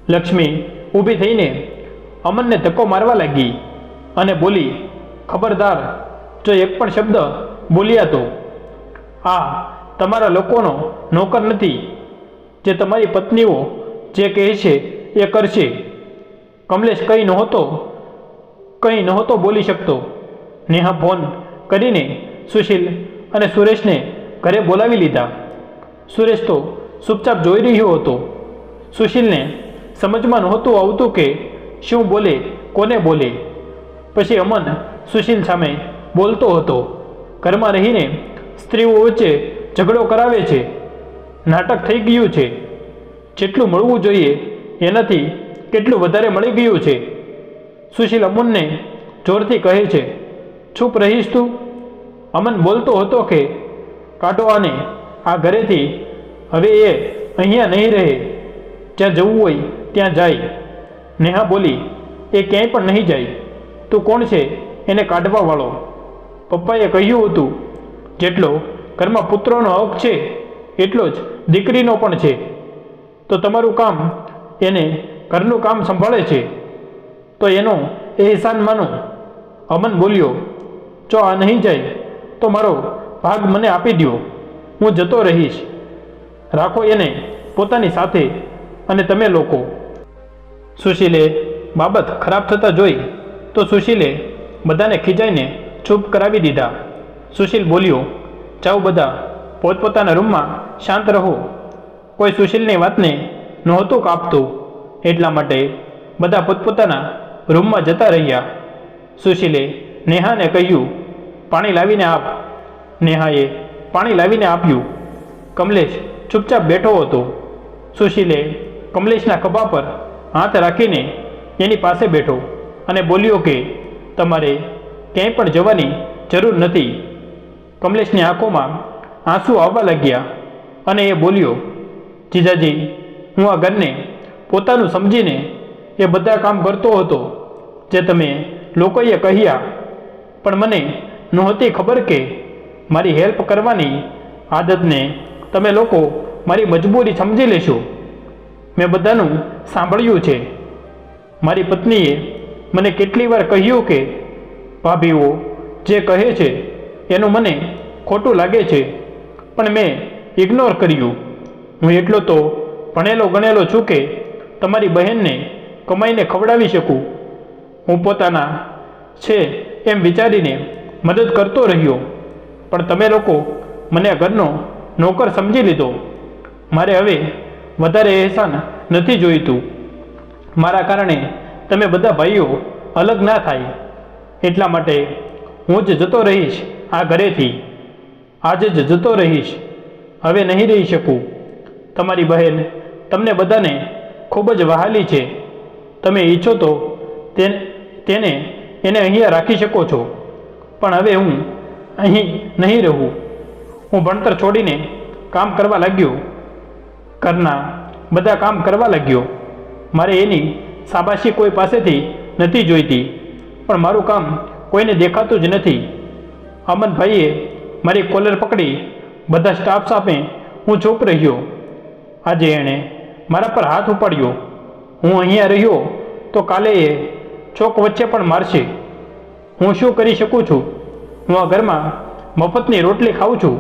લક્ષ્મી ઊભી થઈને અમનને ધક્કો મારવા લાગી અને બોલી, ખબરદાર, જો એક પણ શબ્દ બોલ્યા તો આ તમારા લોકોનો નોકર નથી, જે તમારી પત્નીઓ જે કહે છે એ કરશે. કમલેશ કંઈ નહોતો બોલી શકતો. નેહા ફોન કરીને સુશીલ અને સુરેશને ઘરે બોલાવી લીધા. સુરેશ તો ચૂપચાપ જોઈ રહ્યો હતો. સુશીલને સમજમાં નહોતું આવતું કે શું બોલે, કોને બોલે. પછી અમન સુશીલ સામે બોલતો હતો, ઘરમાં રહીને સ્ત્રીઓ વચ્ચે ઝઘડો કરાવે છે, નાટક થઈ ગયું છે, જેટલું મળવું જોઈએ એનાથી કેટલું વધારે મળી ગયું છે. સુશીલ અમનને જોરથી કહે છે, ચૂપ રહીશ તું? અમન બોલતો હતો કે કાઢો આને આ ઘરેથી, હવે એ અહીંયા નહીં રહે, જ્યાં જવું હોય ત્યાં જાય. નેહા બોલી, એ ક્યાંય પણ નહીં જાય. તું કોણ છે એને કાઢવાવાળો? પપ્પાએ કહ્યું હતું, જેટલો ઘરમાં પુત્રોનો હક છે એટલો જ દીકરીનો પણ છે. તો તમારું કામ, એને ઘરનું કામ સંભાળે છે તો એનો એહસાન માનો. અમન બોલ્યો, જો આ નહીં જાય તો મારો ભાગ મને આપી દો, હું જતો રહીશ. રાખો એને પોતાની સાથે અને તમે લોકો. સુશીલે બાબત ખરાબ થતા જોઈ તો સુશીલે બધાને ખીજાઈને ચૂપ કરાવી દીધા. સુશીલ બોલ્યો, જાઓ બધા પોતપોતાના રૂમમાં શાંત રહો. કોઈ સુશીલની વાતને નહોતું કાપતું, એટલા માટે બધા પોતપોતાના રૂમમાં જતા રહ્યા. સુશીલે નેહાને કહ્યું, પાણી લાવીને આપ. નેહાએ પાણી લાવીને આપ્યું. કમલેશ ચૂપચાપ બેઠો હતો. સુશીલે કમલેશના ખભા પર હાથ રાખીને એની પાસે બેઠો અને બોલ્યો કે તમારે ક્યાંય પણ જવાની જરૂર નથી. કમલેશની આંખોમાં આંસુ આવવા લાગ્યા અને એ બોલ્યો, જીજાજી, હું આ ઘરને પોતાનું સમજીને એ બધા કામ કરતો હતો જે તમે લોકોએ કહ્યા, પણ મને નહોતી ખબર કે મારી હેલ્પ કરવાની આદતને તમે લોકો મારી મજબૂરી સમજી લેશો. મેં બધાનું સાંભળ્યું છે. મારી પત્નીએ મને કેટલી વાર કહ્યું કે ભાભીઓ જે કહે છે એનું મને ખોટું લાગે છે, પણ મેં ઇગ્નોર કર્યું. હું એટલો તો ભણેલો ગણેલો છું કે તમારી બહેનને કમાઈને ખવડાવી શકું. હું પોતાના છે એમ વિચારીને મદદ કરતો રહ્યો, પણ તમે લોકો મને ઘરનો નોકર સમજી લીધો. મારે હવે વધારે અહેસાન નથી જોઈતું. મારા કારણે તમે બધા ભાઈઓ અલગ ના થાય, એટલા માટે હું જ જતો રહીશ આ ઘરેથી. આજે જ જતો રહીશ. હવે નહીં રહી શકું. તમારી બહેન તમને બધાને ખૂબ જ વહાલી છે. તમે ઈચ્છો તો એને અહીંયા રાખી શકો છો, પણ હવે હું અહીં નહીં રહું. હું ભણતર છોડીને કામ કરવા લાગ્યો. ઘરના બધા કામ કરવા લાગ્યો. મારે એની શાબાશી કોઈ પાસેથી નથી જોઈતી, પણ મારું કામ કોઈને દેખાતું જ નથી. અમનભાઈએ મારી કોલર પકડી બધા સ્ટાફ સામે હું ચૂપ રહ્યો. આજે એણે મારા પર હાથ ઉપાડ્યો. હું અહીંયા રહ્યો તો કાલે એ ચોક વચ્ચે પણ મારશે. હું શું કરી શકું છું? હું આ ઘરમાં મફતની રોટલી ખાઉં છું.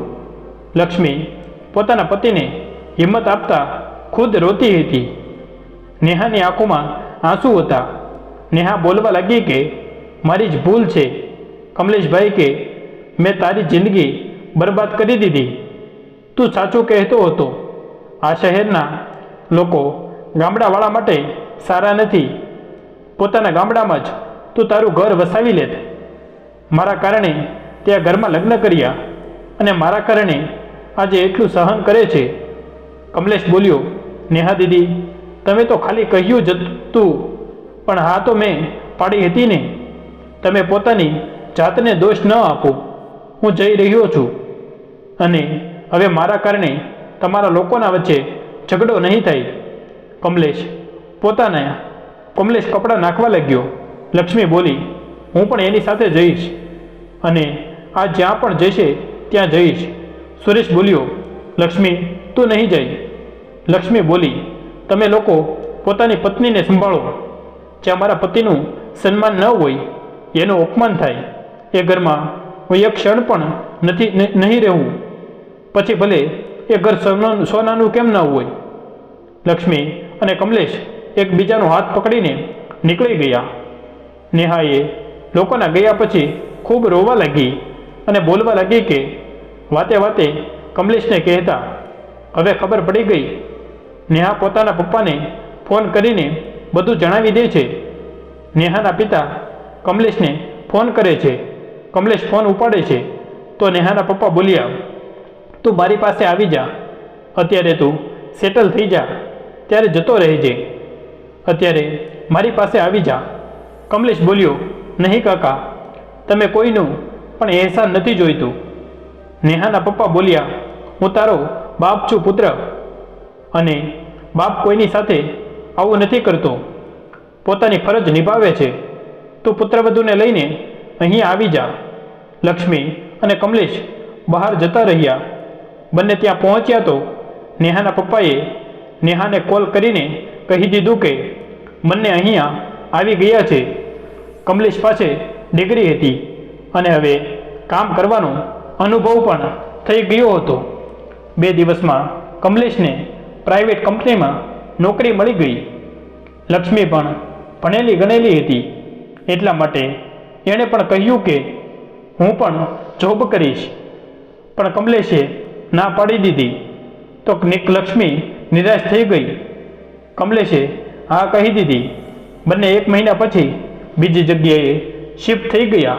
લક્ષ્મી પોતાના પતિને હિંમત આપતા ખુદ રોતી હતી. નેહાની આંખોમાં આંસુ હતા. નેહા બોલવા લાગી કે મારી જ ભૂલ છે કમલેશભાઈ, કે મેં તારી જિંદગી બરબાદ કરી દીધી. તું સાચું કહેતો હતો. આ શહેરના લોકો ગામડાવાળા માટે સારા નથી. પોતાના ગામડામાં જ તું તારું ઘર વસાવી લેત. મારા કારણે ત્યાં ઘરમાં લગ્ન કર્યા અને મારા કારણે આજે એટલું સહન કરે છે. કમલેશ બોલ્યો, નેહા દીદી, તમે તો ખાલી કહ્યું જ તું, પણ હા તો મેં પાડી હતી ને. તમે પોતાની જાતને દોષ ન આપો. હું જઈ રહ્યો છું અને હવે મારા કારણે તમારા લોકોના વચ્ચે ઝઘડો નહીં થાય. કમલેશ કપડાં નાખવા લાગ્યો. લક્ષ્મી બોલી, હું પણ એની સાથે જઈશ અને આ જ્યાં પણ જશે ત્યાં જઈશ. સુરેશ બોલ્યો, લક્ષ્મી, તું નહીં જાય. લક્ષ્મી બોલી, તમે લોકો પોતાની પત્નીને સંભાળો. જ્યાં મારા પતિનું સન્માન ન હોય, એનું અપમાન થાય, એ ઘરમાં હું એક ક્ષણ પણ નહીં રહેવું. પછી ભલે એ ઘર સોનાનું કેમ ન હોય. લક્ષ્મી અને કમલેશ એકબીજાનો હાથ પકડીને નીકળી ગયા. નેહાએ લોકોના ગયા પછી ખૂબ રોવા લાગી અને બોલવા લાગી કે વાતે વાતે કમલેશને કહેતા. હવે ખબર પડી ગઈ. નેહા પોતાના પપ્પાને ફોન કરીને બધું જણાવી દે છે. નેહાના પિતા કમલેશને ફોન કરે છે. કમલેશ ફોન ઉપાડે છે તો નેહાના પપ્પા બોલ્યા, તું મારી પાસે આવી જા. અત્યારે તું સેટલ થઈ જા, ત્યારે જતો રહેજે. અત્યારે મારી પાસે આવી જા. કમલેશ બોલ્યો, નહીં કાકા, તમે કોઈનું પણ અહેસાન નથી જોઈતું. નેહાના પપ્પા બોલ્યા, હું તારો બાપ છું પુત્ર, અને બાપ કોઈની સાથે આવું નથી કરતો. પોતાની ફરજ નિભાવે છે. તું પુત્રવધૂને લઈને અહીંયા આવી જા. લક્ષ્મી અને કમલેશ બહાર જતા રહ્યા. બંને ત્યાં પહોંચ્યા તો નેહાના પપ્પાએ નેહાને કોલ કરીને કહી દીધું કે બંને અહીંયા આવી ગયા છે. કમલેશ પાસે ડિગ્રી હતી અને હવે કામ કરવાનો અનુભવ પણ થઈ ગયો હતો. 2 દિવસમાં કમલેશને પ્રાઇવેટ કંપનીમાં નોકરી મળી ગઈ. લક્ષ્મી પણ ભણેલી ગણેલી હતી, એટલા માટે એણે પણ કહ્યું કે હું પણ જોબ કરીશ, પણ કમલેશે ના પાડી દીધી તો લક્ષ્મી નિરાશ થઈ ગઈ. કમલેશે હા કહી દીધી. બંને 1 મહિના પછી બીજી જગ્યાએ શિફ્ટ થઈ ગયા.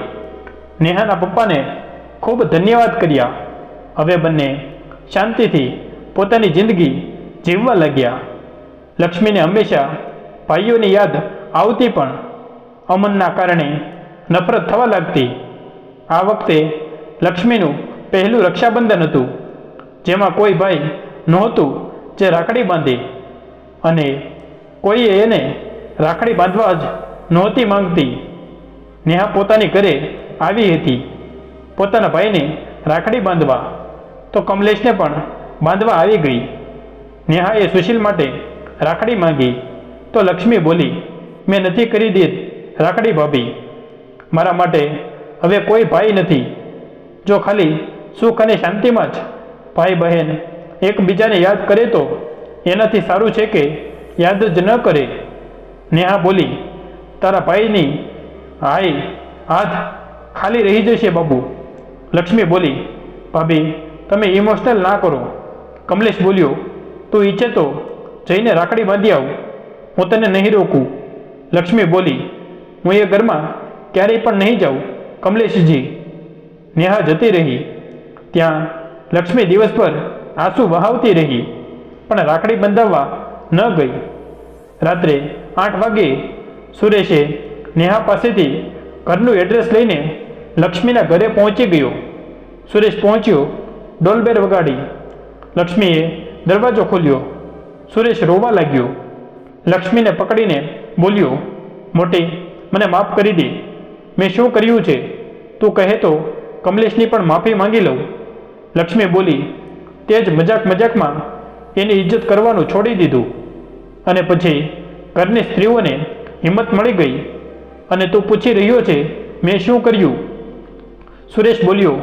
નેહાના પપ્પાને ખૂબ ધન્યવાદ કર્યા. હવે બંને શાંતિથી પોતાની જિંદગી જીવવા લાગ્યા. લક્ષ્મીને હંમેશા ભાઈઓની યાદ આવતી, પણ અમનના કારણે નફરત થવા લાગતી. આ વખતે લક્ષ્મીનું પહેલું રક્ષાબંધન હતું, જેમાં કોઈ ભાઈ નહોતું જે રાખડી બાંધે, અને કોઈએ એને રાખડી બાંધવા જ નહોતી માંગતી. નેહા પોતાની ઘરે આવી હતી પોતાના ભાઈને રાખડી બાંધવા, તો કમલેશને પણ બાંધવા આવી ગઈ. નેહાએ સુશીલ માટે રાખડી માંગી, તો લક્ષ્મી બોલી, મેં નથી કરી દીધ રાખડી ભાભી, મારા માટે હવે કોઈ ભાઈ નથી. જો ખાલી સુખ અને શાંતિમાં જ ભાઈ બહેન એકબીજાને યાદ કરે તો એનાથી સારું છે કે યાદ જ ન કરે. નેહા બોલી, તારા ભાઈની હાથ ખાલી રહી જશે બાબુ. લક્ષ્મી બોલી, ભાભી તમે ઇમોશનલ ના કરો. કમલેશ બોલ્યો, તું ઈચ્છે તો જઈને રાખડી બાંધી આવ, હું તને નહીં રોકું. લક્ષ્મી બોલી, હું એ ઘરમાં ક્યારેય પણ નહીં જાઉં કમલેશજી. નેહા જતી રહી. ત્યાં લક્ષ્મી દિવસભર આંસુ વહાવતી રહી, પણ રાખડી બંધાવવા ન ગઈ. રાત્રે 8 વાગ્યે સુરેશે નેહા પાસેથી ઘરનું એડ્રેસ લઈને લક્ષ્મીના ઘરે પહોંચી ગયો. સુરેશ પહોંચ્યો, ડોલબેલ વગાડી. લક્ષ્મીએ દરવાજો ખોલ્યો. સુરેશ રોવા લાગ્યો. લક્ષ્મીને પકડીને બોલ્યો, મોટી, મને માફ કરી દે. મેં શું કર્યું છે તું કહે તો કમલેશની પણ માફી માંગી લઉં. લક્ષ્મી બોલી, તે જ મજાકમાં એની ઇજ્જત કરવાનું છોડી દીધું, અને પછી ઘરની સ્ત્રીઓને હિંમત મળી ગઈ, અને તું પૂછી રહ્યો છે મેં શું કર્યું. સુરેશ બોલ્યો,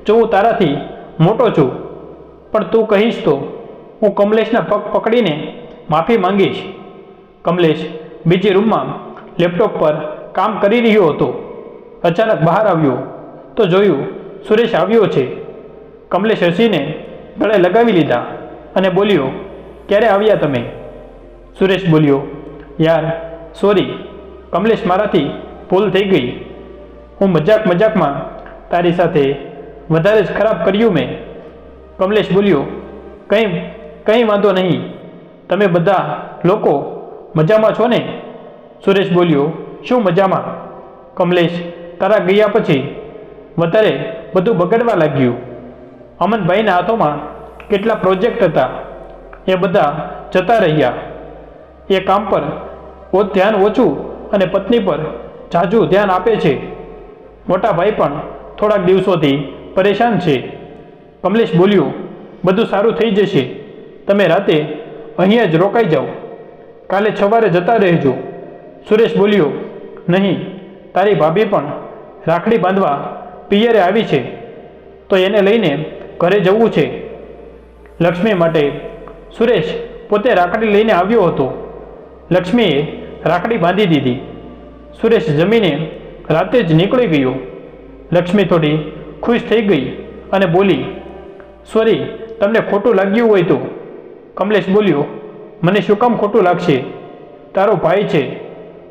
જો હું તારાથી મોટો છું, પણ તું કહીશ તો હું કમલેશના પગ પકડીને માફી માંગીશ. કમલેશ બીજી રૂમમાં લેપટોપ પર કામ કરી રહ્યો હતો. અચાનક બહાર આવ્યો તો જોયું સુરેશ આવ્યો છે. કમલેશ હસીને ગળે લગાવી લીધા અને બોલ્યો, ક્યારે આવ્યા તમે? સુરેશ બોલ્યો, યાર સોરી કમલેશ, મારાથી ભૂલ થઈ ગઈ. હું મજાકમાં તારી સાથે વધારે જ ખરાબ કર્યું મેં. કમલેશ બોલ્યો, કંઈ વાંધો નહીં, તમે બધા લોકો મજામાં છો ને? સુરેશ બોલ્યો, શું મજામાં? કમલેશ, તારા ગયા પછી વધારે બધું બગડવા લાગ્યું. અમનભાઈના હાથોમાં કેટલા પ્રોજેક્ટ હતા એ બધા જતા રહ્યા. એ કામ પર ધ્યાન ઓછું અને પત્ની પર ઝાઝું ધ્યાન આપે છે. મોટા ભાઈ પણ થોડાક દિવસોથી પરેશાન છે. કમલેશ બોલ્યો, બધું સારું થઈ જશે, તમે રાતે અહીંયા જ રોકાઈ જાઓ, કાલે સવારે જતા રહેજો. સુરેશ બોલ્યો, નહીં, તારી ભાભી પણ રાખડી બાંધવા પિયરે આવી છે, તો એને લઈને ઘરે જવું છે. લક્ષ્મી માટે સુરેશ પોતે રાખડી લઈને આવ્યો હતો. લક્ષ્મીએ રાખડી બાંધી દીધી. સુરેશ જમીને રાતે જ નીકળી ગયો. લક્ષ્મી થોડી ખુશ થઈ ગઈ અને બોલી, સોરી, તમને ખોટું લાગ્યું હોય તો. કમલેશ બોલ્યો, મને શું કામ ખોટું લાગશે? તારો ભાઈ છે,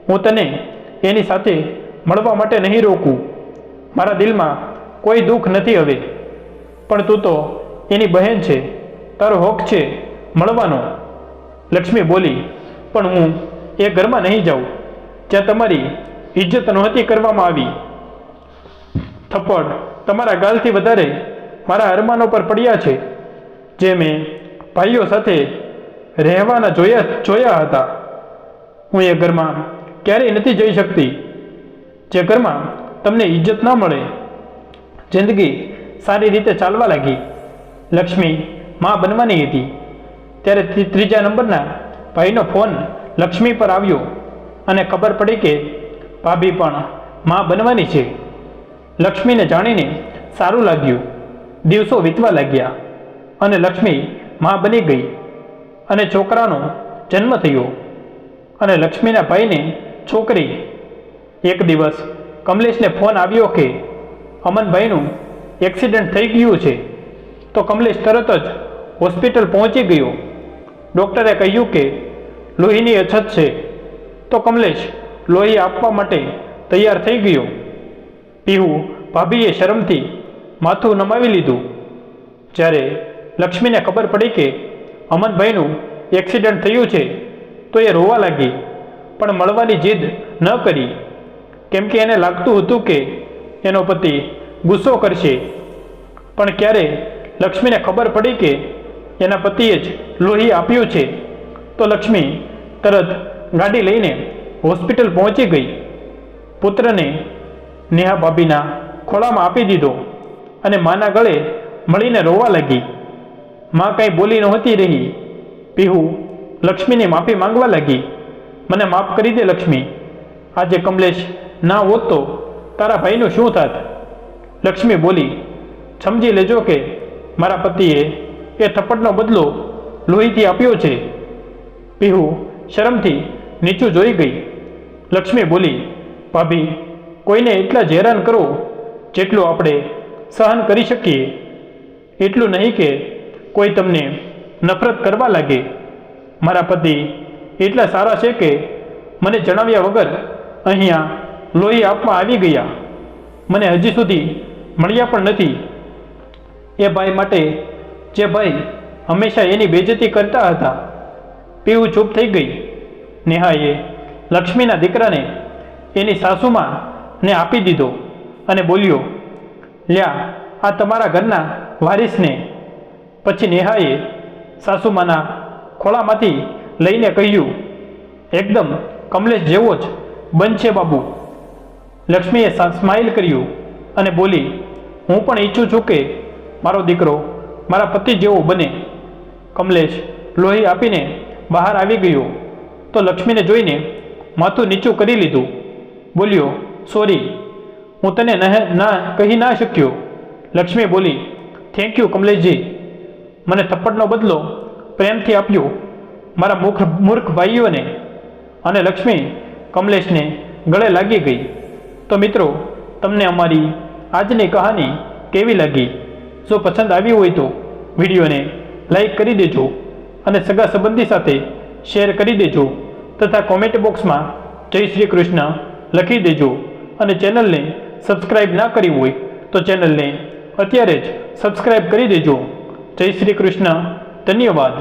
હું તને એની સાથે મળવા માટે નહીં રોકું. મારા દિલમાં કોઈ દુઃખ નથી હવે, પણ તું તો એની બહેન છે, તારો હક છે મળવાનો. લક્ષ્મી બોલી, પણ હું એ ઘરમાં નહીં જાઉં જ્યાં તમારી ઇજ્જત નહોતી કરવામાં આવી. થપ્પડ તમારા ગાલથી વધારે મારા અરમાનો પર પડ્યા છે, જે મેં ભાઈઓ સાથે રહેવાના જોયા હતા. હું એ ઘરમાં ક્યારેય નથી જઈ શકતી, જે ઘરમાં તમને ઇજ્જત ન મળે. જિંદગી સારી રીતે ચાલવા લાગી. લક્ષ્મી માં બનવાની હતી ત્યારે ત્રીજા નંબરના ભાઈનો ફોન લક્ષ્મી પર આવ્યો અને ખબર પડી કે ભાભી પણ માં બનવાની છે. લક્ષ્મીને જાણીને સારું લાગ્યું. દિવસો વીતવા લાગ્યા અને લક્ષ્મી માં બની ગઈ અને છોકરાનો જન્મ થયો અને લક્ષ્મીના ભાઈને છોકરી. એક દિવસ કમલેશને ફોન આવ્યો કે અમનભાઈનું એક્સિડન્ટ થઈ ગયું છે, તો કમલેશ તરત જ હોસ્પિટલ પહોંચી ગયો. ડૉક્ટરે કહ્યું કે લોહીની અછત છે, તો કમલેશ લોહી આપવા માટે તૈયાર થઈ ગયો. પીહુ ભાભીએ શરમથી માથું નમાવી લીધું. જ્યારે લક્ષ્મીને ખબર પડી કે અમનભાઈનું એક્સિડન્ટ થયું છે તો એ રોવા લાગી, પણ મળવાની જીદ ન કરી, કેમ કે એને લાગતું હતું કે એનો પતિ ગુસ્સો કરશે. પણ ક્યારે લક્ષ્મીને ખબર પડી કે એના પતિએ જ લોહી આપ્યું છે તો લક્ષ્મી તરત ગાડી લઈને હોસ્પિટલ પહોંચી ગઈ. પુત્રને નેહા ભાભીના ખોળામાં આપી દીધો અને માના ગળે મળીને રોવા લાગી. માં કાંઈ બોલી નહોતી રહી. પીહુ લક્ષ્મીની માફી માંગવા લાગી. મને માફ કરી દે લક્ષ્મી, આજે કમલેશ ના હોત તો તારા ભાઈનું શું થાત? લક્ષ્મી બોલી, સમજી લેજો કે મારા પતિએ એ થપ્પડનો બદલો લોહીથી આપ્યો છે. પીહુ શરમથી નીચું જોઈ ગઈ. લક્ષ્મી બોલી, ભાભી, કોઈને એટલા જ હેરાન કરો જેટલું આપણે સહન કરી શકીએ. એટલું નહીં કે કોઈ તમને નફરત કરવા લાગે. મારા પતિ એટલા સારા છે કે મને જણાવ્યા વગર અહીંયા લોહી આપવા આવી ગયા. મને હજી સુધી મળ્યા પણ નથી. એ ભાઈ માટે જે ભાઈ હંમેશા એની બેઇજ્જતી કરતા હતા. પીવું ચૂપ થઈ ગઈ. નેહાએ લક્ષ્મીના દીકરાને એની સાસુમાં ને આપી દીધો અને બોલ્યો, લ્યા આ તમારા ઘરના વારીસને. પછી નેહાએ સાસુમાના ખોળામાંથી લઈને કહ્યું, એકદમ કમલેશ જેવો જ બનશે બાબુ. લક્ષ્મીએ સ્માઇલ કર્યું અને બોલી, હું પણ ઈચ્છું છું કે મારો દીકરો મારા પતિ જેવો બને. કમલેશ લોહી આપીને બહાર આવી ગયો તો લક્ષ્મીને જોઈને માથું નીચું કરી લીધું. બોલ્યો, સોરી, હું તને કહી ના શક્યો. લક્ષ્મી બોલી, થેન્ક યુ કમલેશજી, મને થપ્પડનો બદલો પ્રેમથી આપ્યો મારા મૂર્ખ ભાઈઓને. અને લક્ષ્મી કમલેશને ગળે લાગી ગઈ. તો મિત્રો, તમને અમારી આજની કહાની કેવી લાગી? જો પસંદ આવી હોય તો વિડીયોને લાઈક કરી દેજો અને સગા સંબંધી સાથે શેર કરી દેજો તથા કોમેન્ટ બોક્સમાં જય શ્રી કૃષ્ણ લખી દેજો. અને ચેનલને સબસ્ક્રાઈબ ના કરી હોય તો ચેનલને અત્યારે જ સબસ્ક્રાઈબ કરી દેજો. જય શ્રી કૃષ્ણ. ધન્યવાદ.